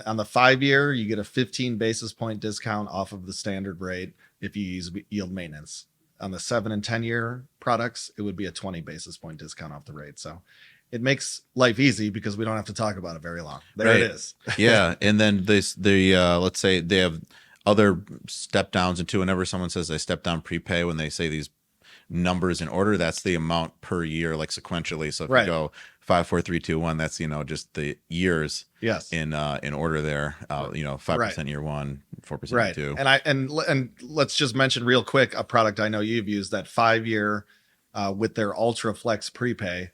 on the 5-year, you get a 15 basis point discount off of the standard rate if you use yield maintenance. On the 7 and 10-year products, it would be a 20 basis point discount off the rate. So it makes life easy because we don't have to talk about it very long. There Right. it is. Yeah. And then let's say they have other step downs and two. Whenever someone says they step down prepay, when they say these numbers in order, that's the amount per year, like sequentially. So if Right. you go 5, 4, 3, 2, 1, that's, just the years Yes. in order there. 5% year one, 4% Right. year two. And let's just mention real quick a product I know you've used, that 5-year with their Ultra Flex prepay,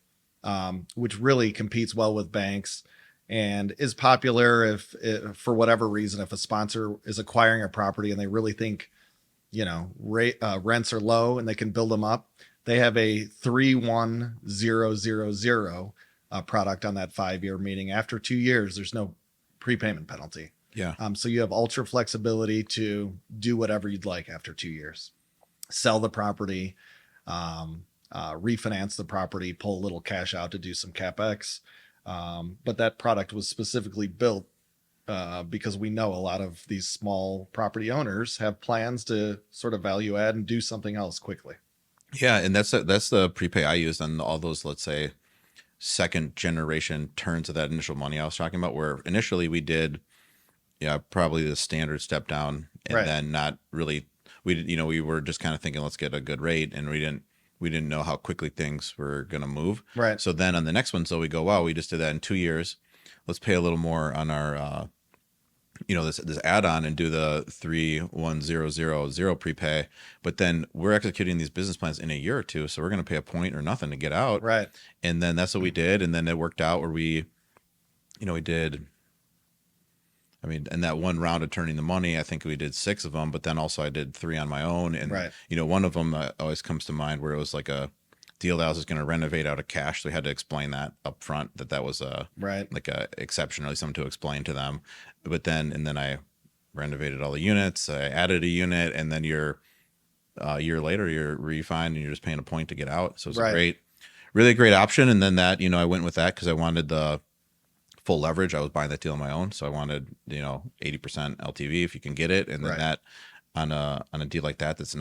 which really competes well with banks and is popular if for whatever reason, if a sponsor is acquiring a property and they really think, rents are low and they can build them up. They have a 31000 product on that 5-year, meaning after 2 years, there's no prepayment penalty. Yeah. So you have ultra flexibility to do whatever you'd like after 2 years, sell the property, refinance the property, pull a little cash out to do some CapEx. But that product was specifically built because we know a lot of these small property owners have plans to sort of value add and do something else quickly. Yeah. And that's the prepay I used on all those, let's say, second generation turns of that initial money I was talking about, where initially we did, probably the standard step down, and then not really, we were just kind of thinking, let's get a good rate. And we didn't know how quickly things were going to move. Right. So then on the next one, so we go, wow, we just did that in 2 years. Let's pay a little more on our, this add-on and do the 31000 prepay. But then we're executing these business plans in a year or two. So we're going to pay a point or nothing to get out. Right. And then that's what we did. And then it worked out where we did, and that one round of turning the money, I think we did 6 of them, but then also I did 3 on my own. And, one of them always comes to mind where it was like a deal that I was just going to renovate out of cash. So we had to explain that up front, that was like a exception, or something to explain to them. But then I renovated all the units, I added a unit, and then a year later you're refined and you're just paying a point to get out. So it's a really great option. And then that, I went with that because I wanted the full leverage. I was buying that deal on my own. So I wanted, 80% LTV if you can get it. And then that on a deal like that, this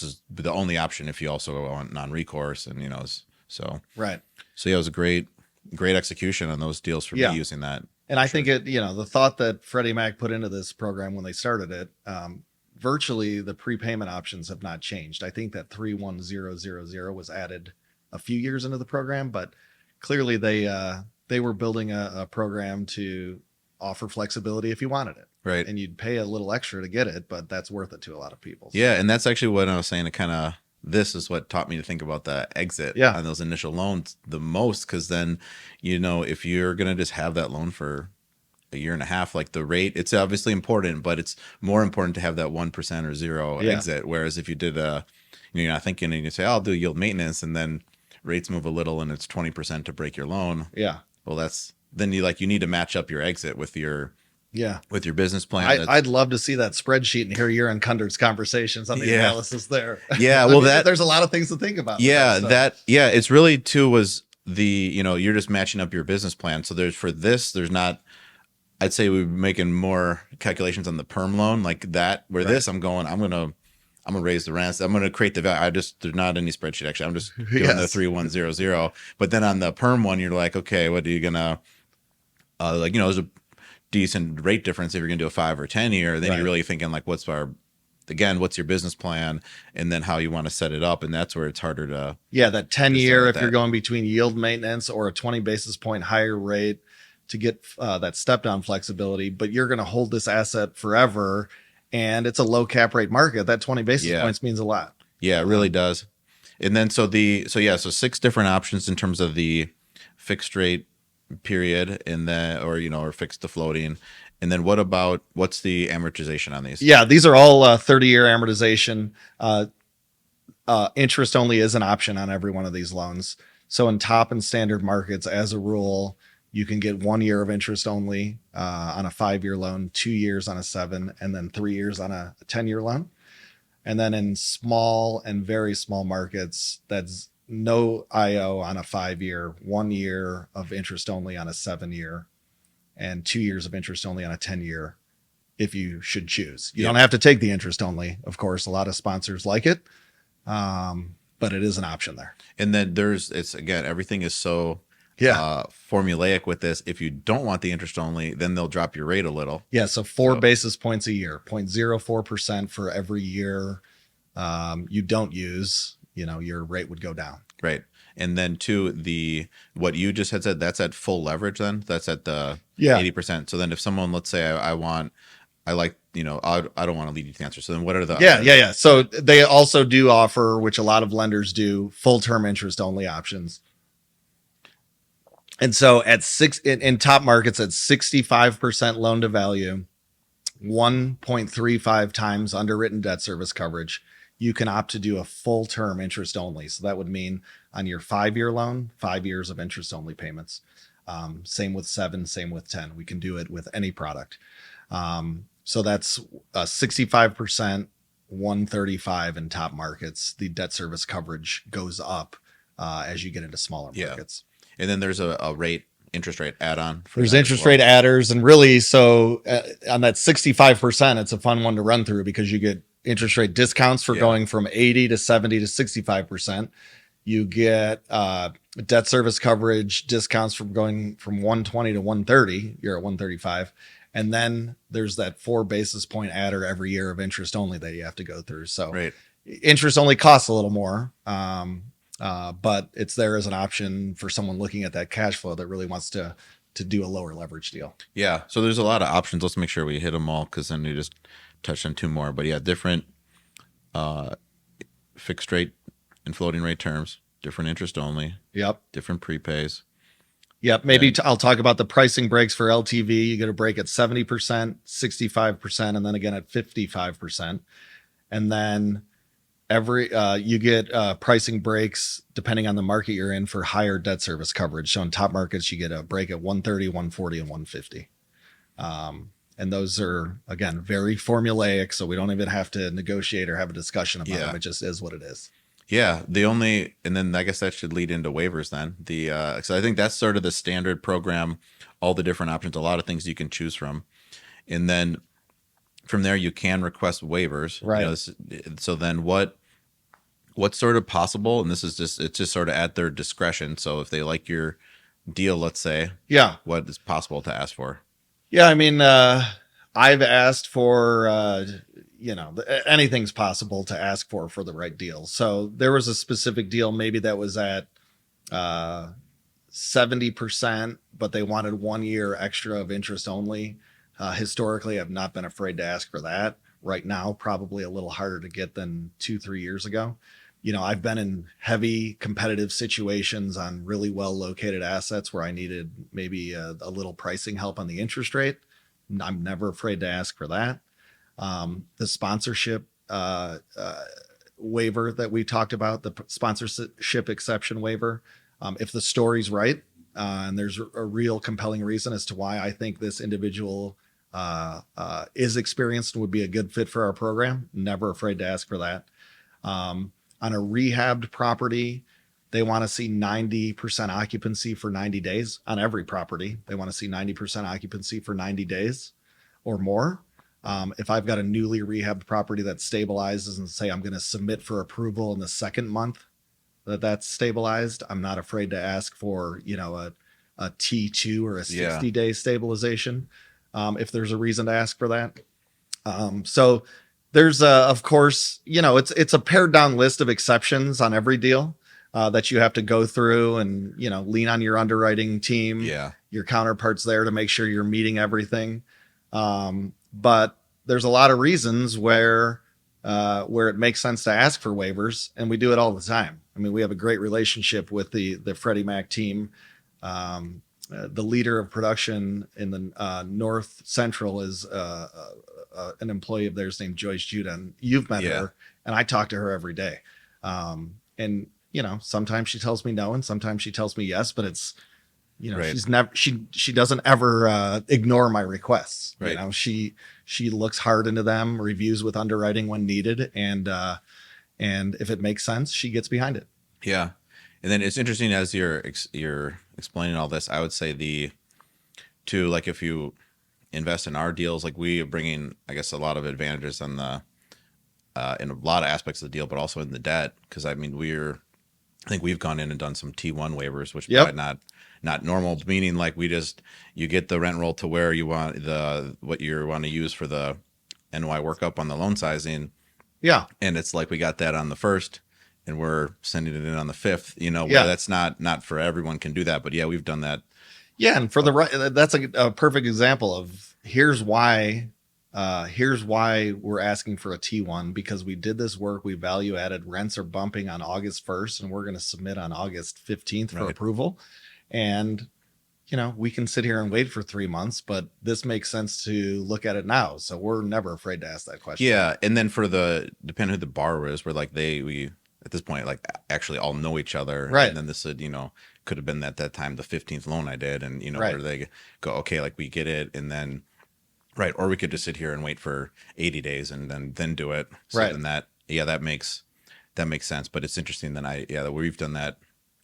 is the only option if you also want non-recourse, and, so. Right. So yeah, it was a great execution on those deals for me using that. And I think the thought that Freddie Mac put into this program when they started it, virtually the prepayment options have not changed. I think that 31000 was added a few years into the program, but clearly they were building a program to offer flexibility if you wanted it. Right. And you'd pay a little extra to get it, but that's worth it to a lot of people. So. Yeah. And that's actually what I was saying. This is what taught me to think about the exit on those initial loans the most. Cause then, if you're going to just have that loan for a year and a half, like the rate, it's obviously important, but it's more important to have that 1% or 0 exit. Whereas if you did you're not thinking and you say, I'll do yield maintenance, and then rates move a little and it's 20% to break your loan. Yeah. Well, then you need to match up your exit with your business plan. I'd love to see that spreadsheet and hear your and Kundert's conversations on the analysis there. Yeah. Well, there's a lot of things to think about. Yeah. It's really too was the, you're just matching up your business plan. So there's not, I'd say we're making more calculations on the perm loan like that, where this, I'm going to raise the rents. I'm going to create the value. There's not any spreadsheet actually. I'm just doing the 3100. But then on the perm one, you're like, okay, what are you going to, there's a decent rate difference if you're going to do a 5 or 10 year. Then you're really thinking like, what's your business plan, and then how you want to set it up. And that's where it's harder to. Yeah. That 10 year, if you're going between yield maintenance or a 20 basis point higher rate to get that step down flexibility, but you're going to hold this asset forever. And it's a low cap rate market. That 20 basis points means a lot. Yeah, it really does. And then so 6 different options in terms of the fixed rate period, and then or fixed to floating. And then what's the amortization on these? Yeah, these are all 30-year amortization. Interest only is an option on every one of these loans. So in top and standard markets, as a rule, you can get 1 year of interest only on a 5-year loan, 2 years on a 7, and then 3 years on a 10-year loan. And then in small and very small markets, that's no IO on a 5-year, 1 year of interest only on a 7-year, and 2 years of interest only on a 10-year, if you should choose. You don't have to take the interest only, of course. A lot of sponsors like it. but it is an option there. And then it's again, everything is so Yeah. Formulaic with this. If you don't want the interest only, then they'll drop your rate a little. Yeah. So 4 basis points a year, 0.04% for every year you don't use, your rate would go down. Right. And then what you just had said, that's at full leverage then? That's at the 80%. So then if someone, let's say I don't want to lead you to the answer. So then what are the Yeah. So they also do offer, which a lot of lenders do, full term interest only options. And so in top markets at 65% loan to value, 1.35 times underwritten debt service coverage, you can opt to do a full term interest only. So that would mean on your 5-year loan, 5 years of interest only payments. Same with 7, same with 10. We can do it with any product. So that's 65%, 135 in top markets. The debt service coverage goes up as you get into smaller markets. And then there's a interest rate add-on. There's interest rate adders. And really, so on that 65%, it's a fun one to run through because you get interest rate discounts for going from 80 to 70 to 65%. You get debt service coverage discounts from going from 120 to 130. You're at 135. And then there's that 4 basis point adder every year of interest only that you have to go through. So interest only costs a little more. But it's there as an option for someone looking at that cash flow that really wants to do a lower leverage deal. Yeah. So there's a lot of options. Let's make sure we hit them all because then we just touched on 2 more. But yeah, different fixed rate and floating rate terms, different interest only. Yep. Different prepays. Yep. Maybe I'll talk about the pricing breaks for LTV. You get a break at 70%, 65%, and then again at 55%. And then you get pricing breaks depending on the market you're in for higher debt service coverage. So in top markets, you get a break at 130, 140, and 150. And those are, again, very formulaic. So we don't even have to negotiate or have a discussion about them. It just is what it is. Yeah. And then I guess that should lead into waivers then. So I think that's sort of the standard program, all the different options, a lot of things you can choose from. And then from there, you can request waivers. Right. So then what's sort of possible? And it's just sort of at their discretion. So if they like your deal, let's say, what is possible to ask for? Yeah. I mean, I've asked for, anything's possible to ask for the right deal. So there was a specific deal, maybe that was at 70%, but they wanted 1 year extra of interest only. Historically, I've not been afraid to ask for that. Right now, probably a little harder to get than 2-3 years ago. I've been in heavy competitive situations on really well located assets where I needed maybe a little pricing help on the interest rate. I'm never afraid to ask for that. The sponsorship waiver that we talked about, the sponsorship exception waiver, if the story's right and there's a real compelling reason as to why I think this individual is experienced and would be a good fit for our program, never afraid to ask for that. On a rehabbed property, they want to see 90% occupancy for 90 days. On every property, they want to see 90% occupancy for 90 days or more. If I've got a newly rehabbed property that stabilizes and say I'm going to submit for approval in the second month that's stabilized, I'm not afraid to ask for, a T2 or a 60-day stabilization if there's a reason to ask for that. So there's, of course, it's a pared down list of exceptions on every deal that you have to go through and, lean on your underwriting team, your counterparts there to make sure you're meeting everything. But there's a lot of reasons where it makes sense to ask for waivers, and we do it all the time. I mean, we have a great relationship with the Freddie Mac team. The leader of production in the North Central is an employee of theirs named Joyce Judah, and you've met her, and I talk to her every day. And sometimes she tells me no, and sometimes she tells me yes, but it's she's never she doesn't ever ignore my requests. Right. She looks hard into them, reviews with underwriting when needed, and if it makes sense, she gets behind it. Yeah. And then it's interesting as you're explaining all this, I would say if you invest in our deals, like we are bringing, I guess, a lot of advantages on in a lot of aspects of the deal, but also in the debt. Because I mean, I think we've gone in and done some T1 waivers, which is probably not normal, meaning like you get the rent roll to where you want what you want to use for the NOI workup on the loan sizing. Yeah. And it's like we got that on the 1st and we're sending it in on the 5th, where that's not for everyone can do that. But yeah, we've done that. Yeah. And for that's a perfect example of here's why we're asking for a T1, because we did this work. We value added. Rents are bumping on August 1st and we're going to submit on August 15th for approval. And, we can sit here and wait for 3 months, but this makes sense to look at it now. So we're never afraid to ask that question. Yeah. And then depending who the borrower is, we're like, we at this point, like actually all know each other. Right. And then this would, could have been at that time the 15th loan I did. And, where they go, okay, like we get it. And then, right. Or we could just sit here and wait for 80 days and then do it. So then that makes sense. But it's interesting that we've done that.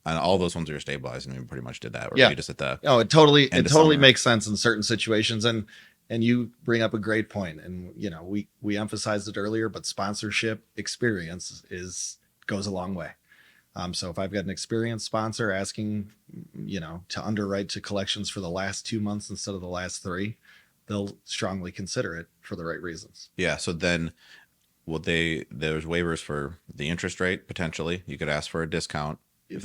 And all those ones are stabilized, and we pretty much did that. Or we just at the it totally makes sense in certain situations. And you bring up a great point. And we emphasized it earlier, but sponsorship experience goes a long way. So if I've got an experienced sponsor asking, to underwrite to collections for the last 2 months instead of the last 3, they'll strongly consider it for the right reasons. Yeah. So then there's waivers for the interest rate. Potentially you could ask for a discount. If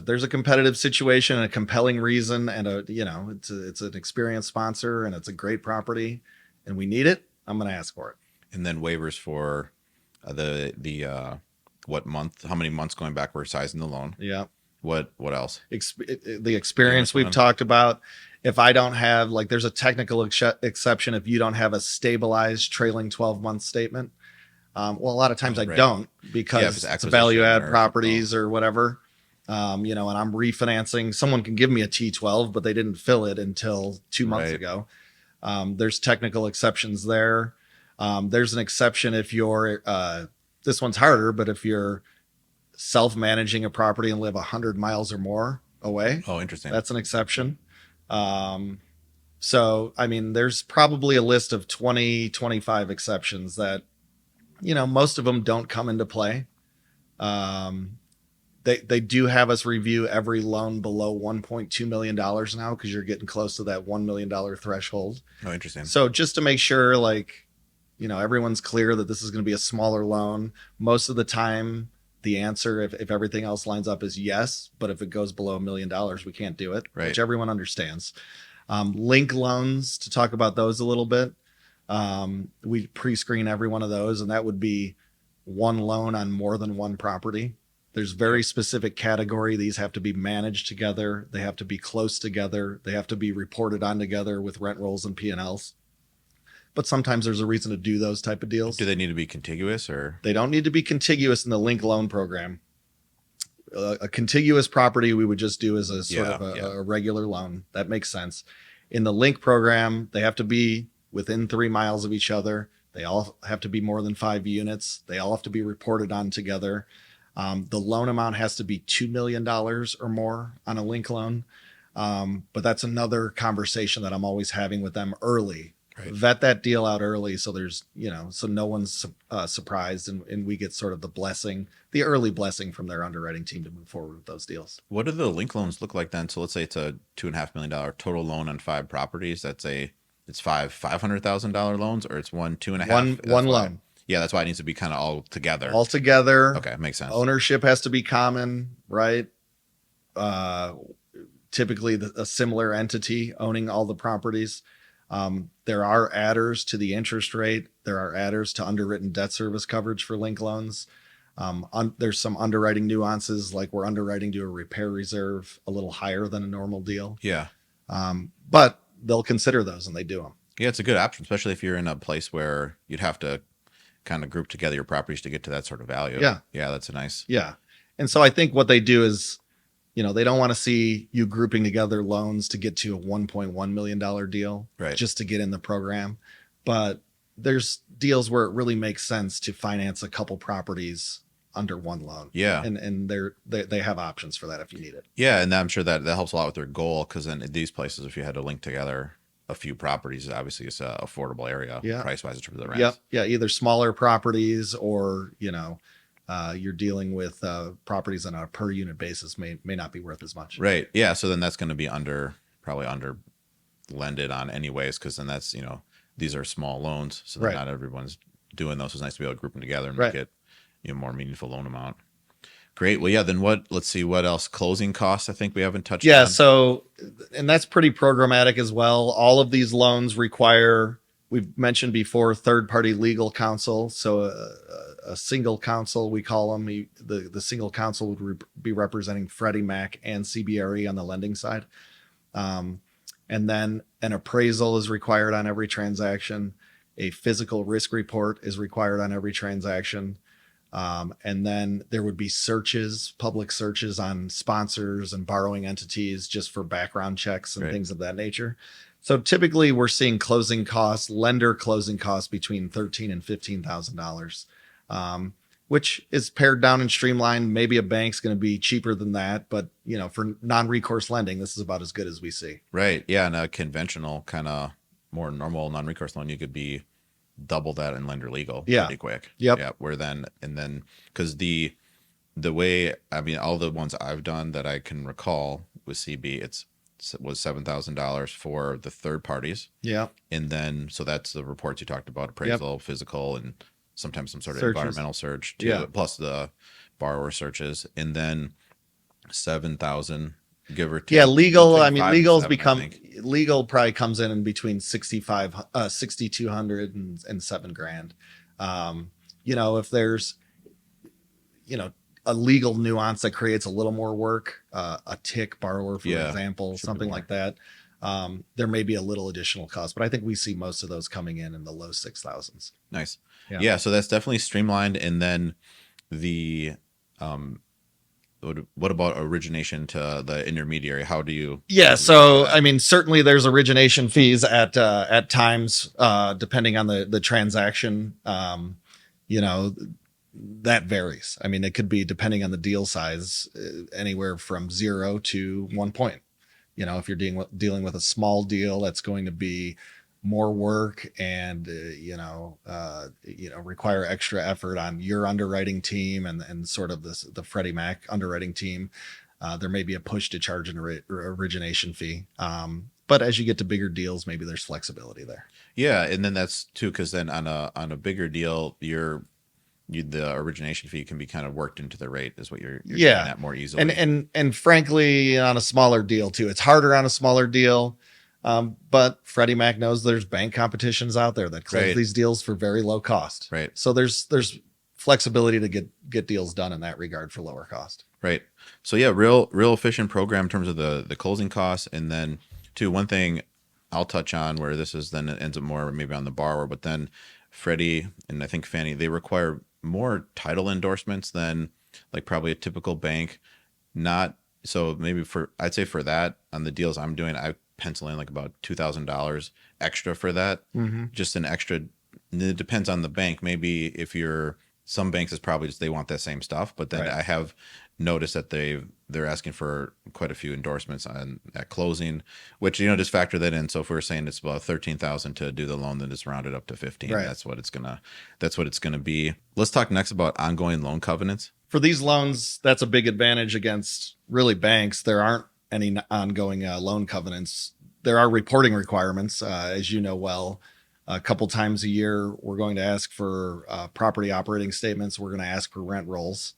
there's a competitive situation and a compelling reason and it's an experienced sponsor and it's a great property and we need it, I'm going to ask for it. And then waivers for what month, how many months going back we're sizing the loan. Yeah. What else? The experience we've talked about. If I don't have, there's a technical exception if you don't have a stabilized trailing 12-month statement. A lot of times I don't, because it's value add properties or whatever. And I'm refinancing. Someone can give me a T12, but they didn't fill it until 2 months ago. There's technical exceptions there. There's an exception if you're, this one's harder, but if you're self-managing a property and live 100 miles or more away. Oh, interesting. That's an exception. So, there's probably a list of 20, 25 exceptions that, most of them don't come into play. They do have us review every loan below $1.2 million now, because you're getting close to that $1 million threshold. Oh, interesting. So just to make sure, everyone's clear that this is going to be a smaller loan. Most of the time, the answer, if everything else lines up, is yes. But if it goes below $1 million, we can't do it, which everyone understands. Link loans, to talk about those a little bit. We pre-screen every one of those, and that would be one loan on more than one property. There's very specific category. These have to be managed together. They have to be close together. They have to be reported on together with rent rolls and P&Ls. But sometimes there's a reason to do those type of deals. Do they need to be contiguous, or? They don't need to be contiguous in the link loan program. A contiguous property we would just do as a sort of a regular loan. That makes sense. In the link program, they have to be within 3 miles of each other. They all have to be more than 5 units. They all have to be reported on together. The loan amount has to be $2 million or more on a link loan. But that's another conversation that I'm always having with them early. Right. Vet that deal out early, so there's, so no one's surprised, and we get sort of the early blessing from their underwriting team to move forward with those deals. What do the link loans look like then? So let's say it's a $2.5 million total loan on 5 properties. It's five $500,000 loans, or it's one 2.5. One loan. Yeah, that's why it needs to be kind of all together. All together. Okay, makes sense. Ownership has to be common, right? Typically a similar entity owning all the properties. There are adders to the interest rate. There are adders to underwritten debt service coverage for link loans. There's some underwriting nuances, like we're underwriting to a repair reserve a little higher than a normal deal. Yeah. But they'll consider those, and they do them. Yeah, it's a good option, especially if you're in a place where you'd have to kind of group together your properties to get to that sort of value. Yeah. Yeah, that's a nice. Yeah. And so I think what they do is, they don't want to see you grouping together loans to get to a $1.1 million deal, right, just to get in the program. But there's deals where it really makes sense to finance a couple properties under one loan. Yeah. And they have options for that if you need it. Yeah. And I'm sure that helps a lot with their goal, because in these places, if you had to link together, a few properties. Obviously, it's an affordable area, price wise for the rents. Yeah, either smaller properties or you're dealing with properties on a per unit basis may not be worth as much. Right. Yeah. So then that's going to be probably under lended on anyways, because then that's these are small loans, so then not everyone's doing those. So it's nice to be able to group them together and make it more meaningful loan amount. Great. Well, yeah. Then let's see what else. Closing costs, I think we haven't touched on. Yeah. So, and that's pretty programmatic as well. All of these loans require, we've mentioned before, third-party legal counsel. So a single counsel, we call them. The single counsel would be representing Freddie Mac and CBRE on the lending side. And then an appraisal is required on every transaction. A physical risk report is required on every transaction. And then there would be public searches on sponsors and borrowing entities just for background checks and things of that nature. So typically we're seeing lender closing costs between $13,000 and $15,000, which is pared down and streamlined. Maybe a bank's going to be cheaper than that, but for non-recourse lending, this is about as good as we see. Right. Yeah. And a conventional kind of more normal non-recourse loan, you could be double that in lender legal pretty quick. Yep. Yeah. And then because the way, I mean, all the ones I've done that I can recall with CB, was $7,000 for the third parties. Yeah. And then, so that's the reports you talked about, appraisal, physical, and sometimes some sort of environmental search too, plus the borrower searches. And then 7,000, give or take. Yeah. Legal. I mean, legal probably comes in between 6,200 and $7,000. If there's, a legal nuance that creates a little more work, a tick borrower, for example, something like that, there may be a little additional cost, but I think we see most of those coming in the low 6,000s. Nice. Yeah. So that's definitely streamlined. And then what about origination to the intermediary? How do you? Yeah. So, I mean, certainly there's origination fees at times, depending on the transaction. That varies. I mean, it could be, depending on the deal size, anywhere from 0 to 1 point. If you're dealing with a small deal, that's going to be more work and require extra effort on your underwriting team and sort of the Freddie Mac underwriting team. There may be a push to charge an origination fee. But as you get to bigger deals, maybe there's flexibility there. Yeah, and then that's too, because then on a bigger deal, the origination fee can be kind of worked into the rate, is what you're getting at more easily. And frankly, on a smaller deal too, it's harder on a smaller deal. But Freddie Mac knows there's bank competitions out there that close these deals for very low cost. Right. So there's flexibility to get deals done in that regard for lower cost. Right. So yeah, real efficient program in terms of the closing costs. And then too, one thing I'll touch on where this is then it ends up more maybe on the borrower, but then Freddie and I think Fannie, they require more title endorsements than like probably a typical bank. So maybe I'd say for that, on the deals I'm doing, I pencil in like about $2,000 extra for that. Mm-hmm. Just an extra. It depends on the bank. Maybe some banks is probably just they want that same stuff, but then I have noticed that they're asking for quite a few endorsements at closing, which just factor that in. So if we were saying it's about $13,000 to do the loan, then it's rounded up to 15. Right. That's what it's gonna be. Let's talk next about ongoing loan covenants. For these loans, that's a big advantage against really banks. There aren't any ongoing loan covenants. There are reporting requirements, as you know well. A couple times a year, we're going to ask for property operating statements. We're going to ask for rent rolls.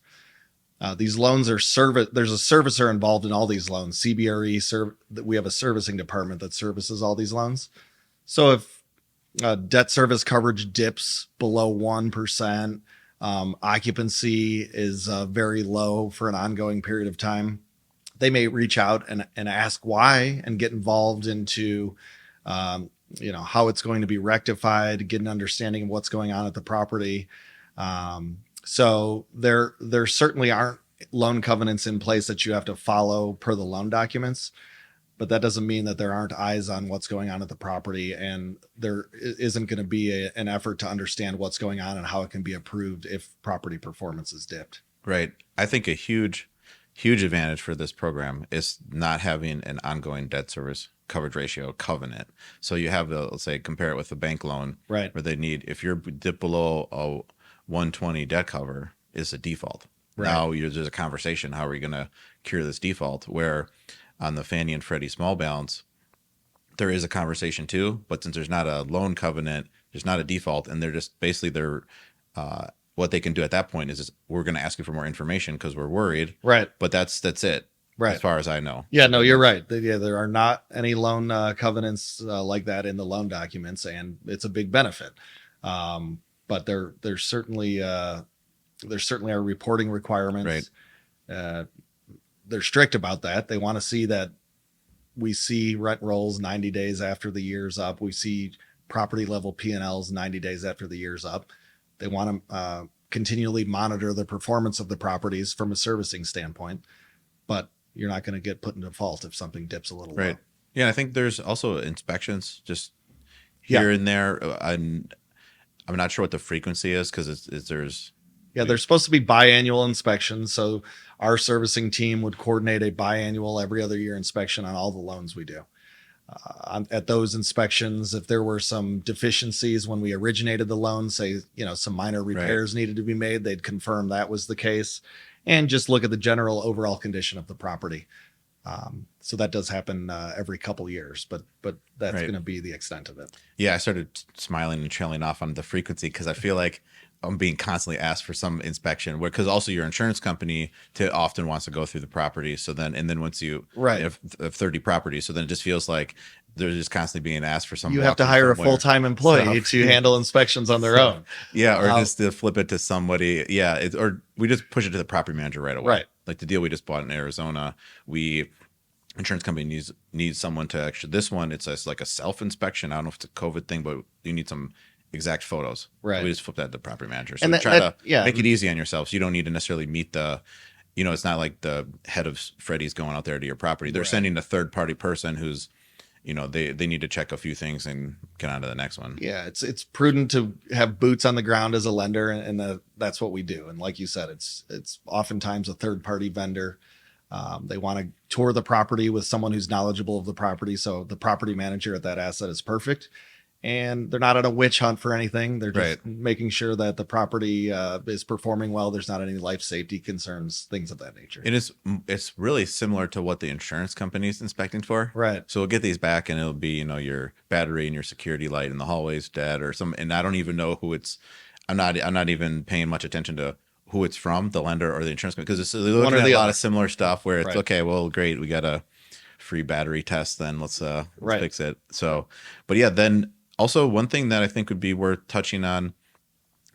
These loans are there's a servicer involved in all these loans. CBRE, we have a servicing department that services all these loans. So if debt service coverage dips below 1%, occupancy is very low for an ongoing period of time, they may reach out and ask why and get involved into how it's going to be rectified, get an understanding of what's going on at the property. So there certainly aren't loan covenants in place that you have to follow per the loan documents, but that doesn't mean that there aren't eyes on what's going on at the property, and there isn't going to be an effort to understand what's going on and how it can be approved if property performance is dipped. Right. I think a huge advantage for this program is not having an ongoing debt service coverage ratio covenant. So you have let's say compare it with a bank loan, right? Where they need, if you're dip below a 120 debt cover, is a default. Right. Now there's a conversation. How are we going to cure this default? Where on the Fannie and Freddie small balance, there is a conversation too, but since there's not a loan covenant, there's not a default, and they're just basically what they can do at that point is just, we're going to ask you for more information because we're worried. Right. But that's it. Right. As far as I know. Yeah, no, you're right. Yeah, there are not any loan covenants like that in the loan documents, and it's a big benefit. But there's certainly are reporting requirements. Right. They're strict about that. They want to see that we see rent rolls 90 days after the year's up. We see property level P&Ls 90 days after the year's up. They want to continually monitor the performance of the properties from a servicing standpoint, but you're not going to get put in default if something dips a little right. low. Yeah, I think there's also inspections just here and there. I'm not sure what the frequency is because there's. Yeah, there's supposed to be biannual inspections. So our servicing team would coordinate a biannual every other year inspection on all the loans we do. At those inspections, if there were some deficiencies when we originated the loan, say, some minor repairs needed to be made, they'd confirm that was the case and just look at the general overall condition of the property. So that does happen every couple years, but that's going to be the extent of it. Yeah, I started smiling and trailing off on the frequency because I feel like I'm being constantly asked for some inspection, because also your insurance company often wants to go through the property. So then once you have 30 properties, so then it just feels like they're just constantly being asked for some. You have to hire a full-time employee to handle inspections on their own. Yeah, or just to flip it to somebody. Yeah, or we just push it to the property manager right away. Right. Like the deal we just bought in Arizona, insurance company needs someone to actually. This one, it's like a self-inspection. I don't know if it's a COVID thing, but you need some exact photos. Right. So we just flip that to the property manager. So and try to make it easy on yourself. So you don't need to necessarily meet it's not like the head of Freddie's going out there to your property. They're sending a third party person who's, they need to check a few things and get on to the next one. Yeah. It's prudent to have boots on the ground as a lender. And that's what we do. And like you said, it's oftentimes a third party vendor. They want to tour the property with someone who's knowledgeable of the property. So the property manager at that asset is perfect. And they're not on a witch hunt for anything. They're just making sure that the property is performing well. There's not any life safety concerns, things of that nature. It's really similar to what the insurance company is inspecting for. Right. So we'll get these back, and it'll be your battery and your security light in the hallway's dead or some. And I don't even know who it's. I'm not even paying much attention to who it's from, the lender or the insurance company, because they're looking at a lot of similar stuff where it's okay. Well, great, we got a free battery test. Then let's fix it. So, but yeah, then. Also, one thing that I think would be worth touching on,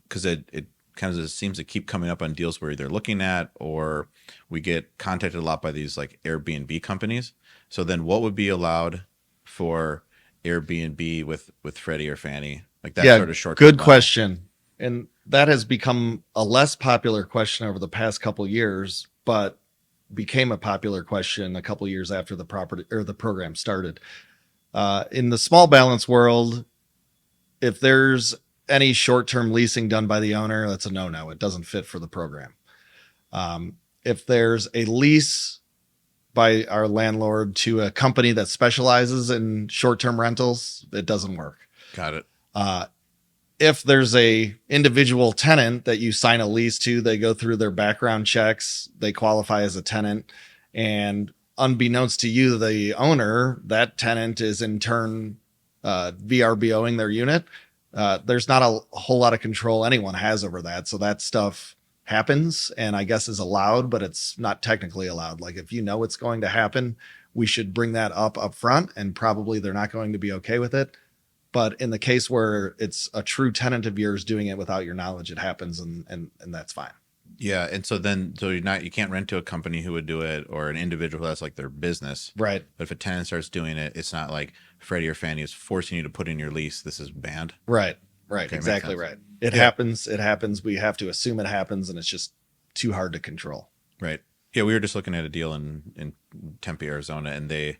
because it kind of seems to keep coming up on deals we're either looking at or we get contacted a lot by these like Airbnb companies. So then what would be allowed for Airbnb with Freddie or Fannie? Like that sort of short. Good question. And that has become a less popular question over the past couple of years, but became a popular question a couple of years after the program started. In the small balance world, if there's any short-term leasing done by the owner, that's a no-no. It doesn't fit for the program. If there's a lease by our landlord to a company that specializes in short-term rentals, it doesn't work. Got it. If there's a individual tenant that you sign a lease to, they go through their background checks, they qualify as a tenant, and unbeknownst to you, the owner, that tenant is in turn VRBOing their unit. There's not a whole lot of control anyone has over that. So that stuff happens and I guess is allowed, but it's not technically allowed. Like if it's going to happen, we should bring that up front, and probably they're not going to be okay with it. But in the case where it's a true tenant of yours doing it without your knowledge, it happens and that's fine. Yeah, and so you can't rent to a company who would do it or an individual who has like their business. Right. But if a tenant starts doing it, it's not like Freddie or Fannie is forcing you to put in your lease. This is banned. Right. Okay, exactly right. It happens. We have to assume it happens, and it's just too hard to control. Right. Yeah, we were just looking at a deal in Tempe, Arizona, and I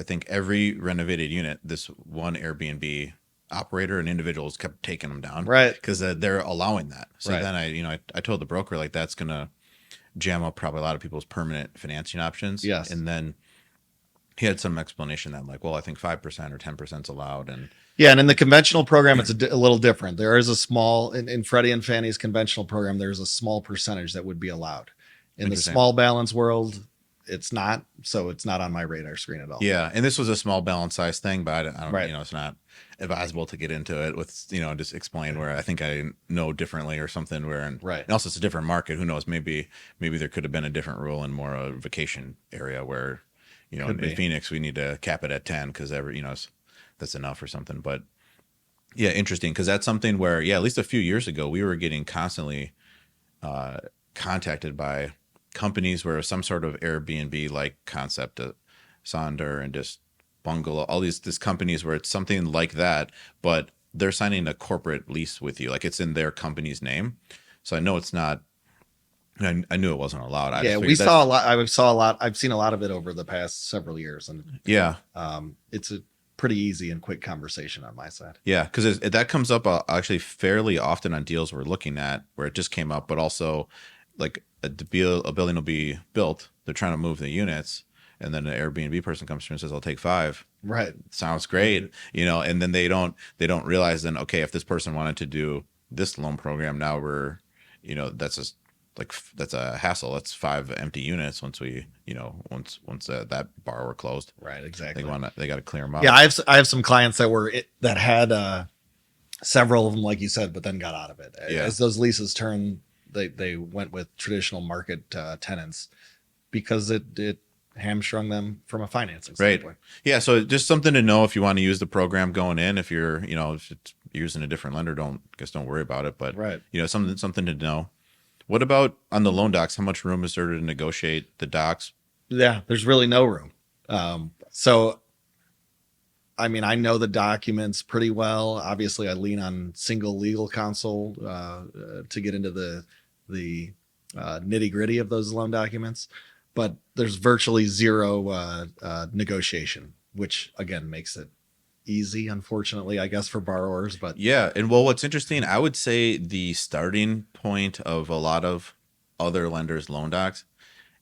think every renovated unit, this one Airbnb operator and individuals kept taking them down, right? Because they're allowing that. So then I told the broker, like, that's gonna jam up probably a lot of people's permanent financing options. Yes. And then He had some explanation that like, well, I think 5% or 10% is allowed. And yeah, and in the conventional program, it's a little different. There is a small, in Freddie and Fannie's conventional program, there's a small percentage that would be allowed. In the small balance world, it's not. So it's not on my radar screen at all. Yeah. And this was a small balance size thing, but I don't, Right. it's not advisable to get into it with, just explain where I think I know differently or something where, and also it's a different market. Who knows? Maybe there could have been a different rule in more a vacation area where, in Phoenix, we need to cap it at 10 because that's enough or something. But yeah, interesting. Cause that's something where, at least a few years ago, we were getting constantly contacted by companies where some sort of Airbnb like concept, Sonder and just bungalow, all these companies where it's something like that, but they're signing a corporate lease with you, like it's in their company's name. So I know it's not. I knew it wasn't allowed. We saw a lot. I've seen a lot of it over the past several years, and it's a pretty easy and quick conversation on my side. Yeah, because that comes up actually fairly often on deals we're looking at, where it just came up, but also like a building will be built. They're trying to move the units. And then an Airbnb person comes through and says, "I'll take 5." Right. Sounds great. And then they don't realize then, okay, if this person wanted to do this loan program, now we're, that's a hassle. That's 5 empty units once we, once that borrower closed. Right. Exactly. They got to clear them out. Yeah. I have some clients that had several of them, like you said, but then got out of it. Yeah. As those leases turn, they went with traditional market tenants because it hamstrung them from a financing standpoint. Right. Yeah. So just something to know if you want to use the program going in. If you're, if it's using a different lender, don't worry about it. But something to know. What about on the loan docs? How much room is there to negotiate the docs? Yeah, there's really no room. So, I mean, I know the documents pretty well. Obviously, I lean on single legal counsel to get into the nitty gritty of those loan documents. But there's virtually zero negotiation, which again makes it easy, unfortunately, I guess, for borrowers. But yeah, and well, what's interesting, I would say the starting point of a lot of other lenders' loan docs,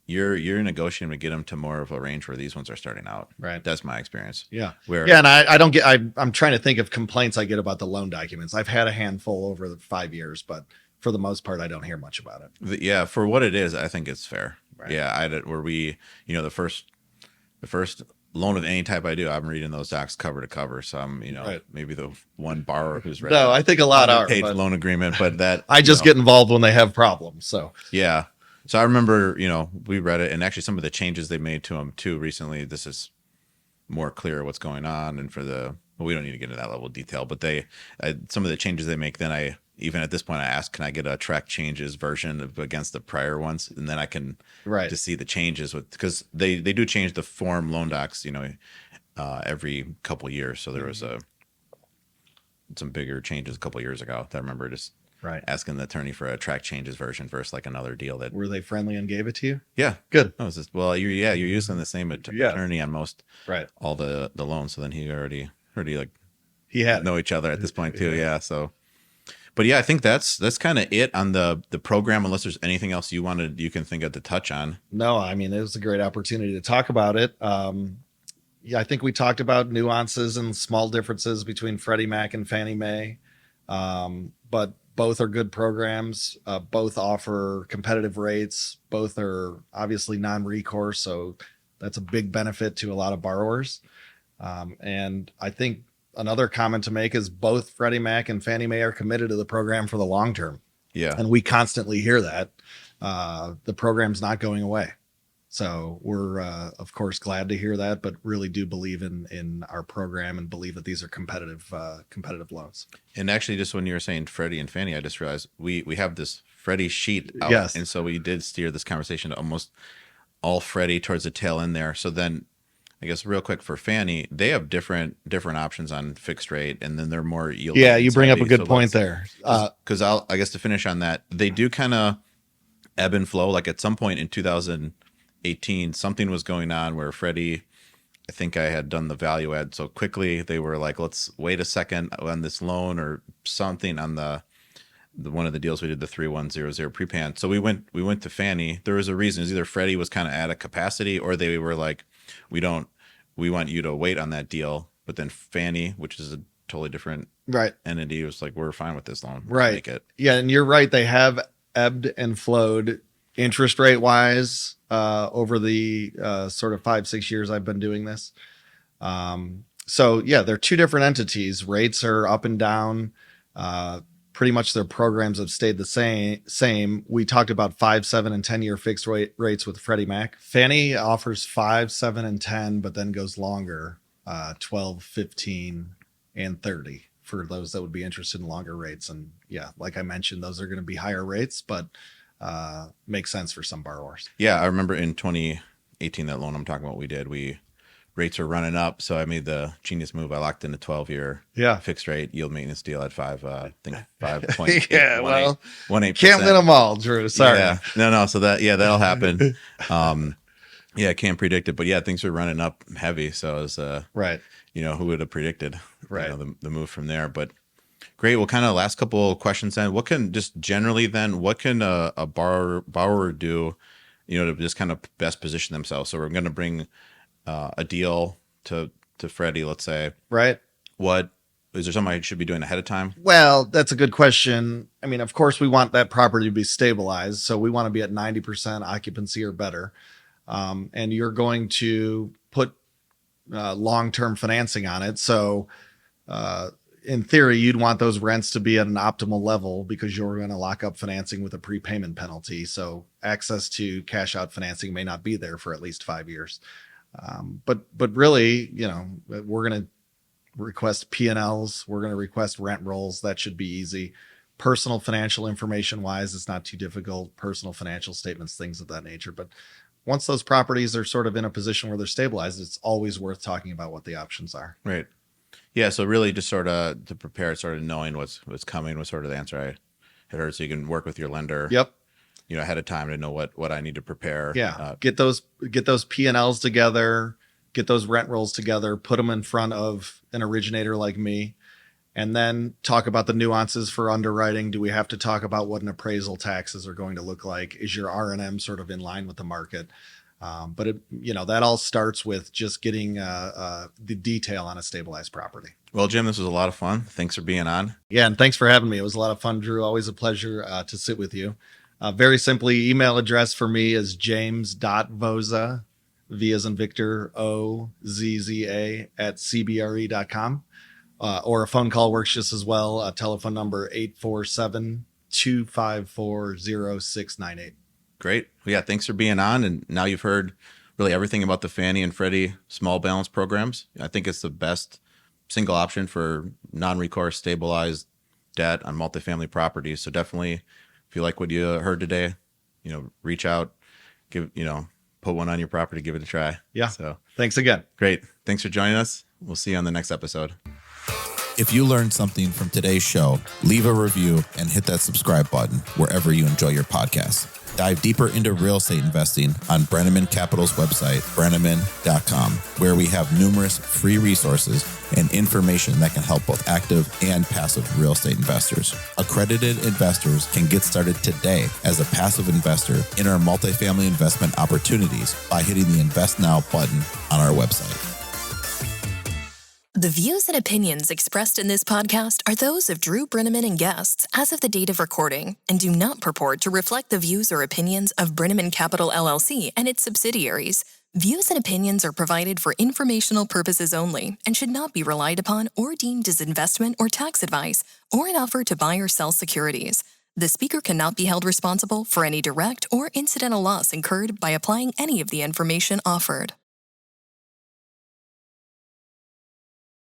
you're negotiating to get them to more of a range where these ones are starting out. Right. That's my experience. Yeah. And I don't get. I'm trying to think of complaints I get about the loan documents. I've had a handful over the 5 years, but for the most part, I don't hear much about it. Yeah, for what it is, I think it's fair. Right. Yeah, where we, the first loan of any type I do, I'm reading those docs cover to cover. So I'm, maybe the one borrower who's read. No, I think a lot are page loan agreement, but that I just get involved when they have problems. So yeah. So I remember, we read it, and actually some of the changes they made to them too recently. This is more clear what's going on, and we don't need to get into that level of detail, but some of the changes they make, then even at this point, I ask, can I get a track changes version against the prior ones? And then I can just see the changes because they do change the form loan docs, every couple of years. So there was some bigger changes a couple of years ago that I remember just asking the attorney for a track changes version versus like another deal that. Were they friendly and gave it to you? Yeah. Good. You're using the same attorney on most, all the loans. So then he already like he had know each other at this point too. Yeah. So. But yeah, I think that's kind of it on the program. Unless there's anything else you can think of to touch on. No, I mean, it was a great opportunity to talk about it. I think we talked about nuances and small differences between Freddie Mac and Fannie Mae, but both are good programs. Both offer competitive rates. Both are obviously non-recourse, so that's a big benefit to a lot of borrowers. And I think another comment to make is both Freddie Mac and Fannie Mae are committed to the program for the long term. Yeah. And we constantly hear that. The program's not going away. So we're, of course, glad to hear that, but really do believe in our program and believe that these are competitive loans. And actually, just when you were saying Freddie and Fannie, I just realized we have this Freddie sheet out. Yes. And so we did steer this conversation to almost all Freddie towards the tail end there. So then I guess real quick for Fannie, they have different options on fixed rate, and then they're more yield. Yeah, you bring up a good point there. Because I guess to finish on that, they do kind of ebb and flow. Like at some point in 2018, something was going on where Freddie, I think I had done the value add so quickly, they were like, let's wait a second on this loan or something on the one of the deals we did, the 3100 prepayment. So we went to Fannie. There was a reason. It was either Freddie was kind of at a capacity, or they were like, we don't we want you to wait on that deal. But then Fannie, which is a totally different entity, was like, we're fine with this loan. Right. Make it. Yeah. And you're right. They have ebbed and flowed interest rate wise over the sort of 5-6 years I've been doing this. So yeah, they're two different entities. Rates are up and down. Pretty much their programs have stayed the same. We talked about 5, 7, and 10-year fixed rates with Freddie Mac. Fannie offers 5, 7, and 10, but then goes longer, 12, 15, and 30 for those that would be interested in longer rates. And yeah, like I mentioned, those are going to be higher rates, but make sense for some borrowers. Yeah, I remember in 2018, that loan I'm talking about, rates are running up. So I made the genius move. I locked in a 12-year fixed rate yield maintenance deal at 5.8. Yeah, well, 1.8%. Can't win them all, Drew. Sorry. Yeah. No. So that'll happen. I can't predict it, but yeah, things are running up heavy. So it was, right. Who would have predicted the move from there? But great. Well, kind of last couple of questions then. What can a borrower do, to just kind of best position themselves? So we're going to bring a deal to Freddie, let's say. Right. What is there something I should be doing ahead of time? Well, that's a good question. I mean, of course, we want that property to be stabilized. So we want to be at 90% occupancy or better. And you're going to put long-term financing on it. So in theory, you'd want those rents to be at an optimal level because you're going to lock up financing with a prepayment penalty. So access to cash out financing may not be there for at least 5 years. But really, we're going to request P&Ls. We're going to request rent rolls. That should be easy. Personal financial information wise, it's not too difficult. Personal financial statements, things of that nature. But once those properties are sort of in a position where they're stabilized, it's always worth talking about what the options are. Right. Yeah. So really just sort of to prepare, sort of knowing what's coming was sort of the answer I had heard. So you can work with your lender. Yep. Ahead of time to know what I need to prepare. Yeah. Get those P&Ls together, get those rent rolls together, put them in front of an originator like me, and then talk about the nuances for underwriting. Do we have to talk about what an appraisal taxes are going to look like? Is your R&M sort of in line with the market? But that all starts with just getting the detail on a stabilized property. Well, Jim, this was a lot of fun. Thanks for being on. Yeah. And thanks for having me. It was a lot of fun, Drew. Always a pleasure to sit with you. Very simply, email address for me is james.vozza, V as in Victor, OZZA @CBRE.com. Or a phone call works just as well. Telephone number 847-254-0698. Great. Well, yeah, thanks for being on. And now you've heard really everything about the Fannie and Freddie small balance programs. I think it's the best single option for non-recourse stabilized debt on multifamily properties. So definitely, if you like what you heard today, reach out, put one on your property, give it a try. Yeah. So thanks again. Great. Thanks for joining us. We'll see you on the next episode. If you learned something from today's show, leave a review and hit that subscribe button wherever you enjoy your podcast. Dive deeper into real estate investing on Brenneman Capital's website, brenneman.com, where we have numerous free resources and information that can help both active and passive real estate investors. Accredited investors can get started today as a passive investor in our multifamily investment opportunities by hitting the Invest Now button on our website. The views and opinions expressed in this podcast are those of Drew Brenneman and guests as of the date of recording and do not purport to reflect the views or opinions of Brenneman Capital LLC and its subsidiaries. Views and opinions are provided for informational purposes only and should not be relied upon or deemed as investment or tax advice or an offer to buy or sell securities. The speaker cannot be held responsible for any direct or incidental loss incurred by applying any of the information offered.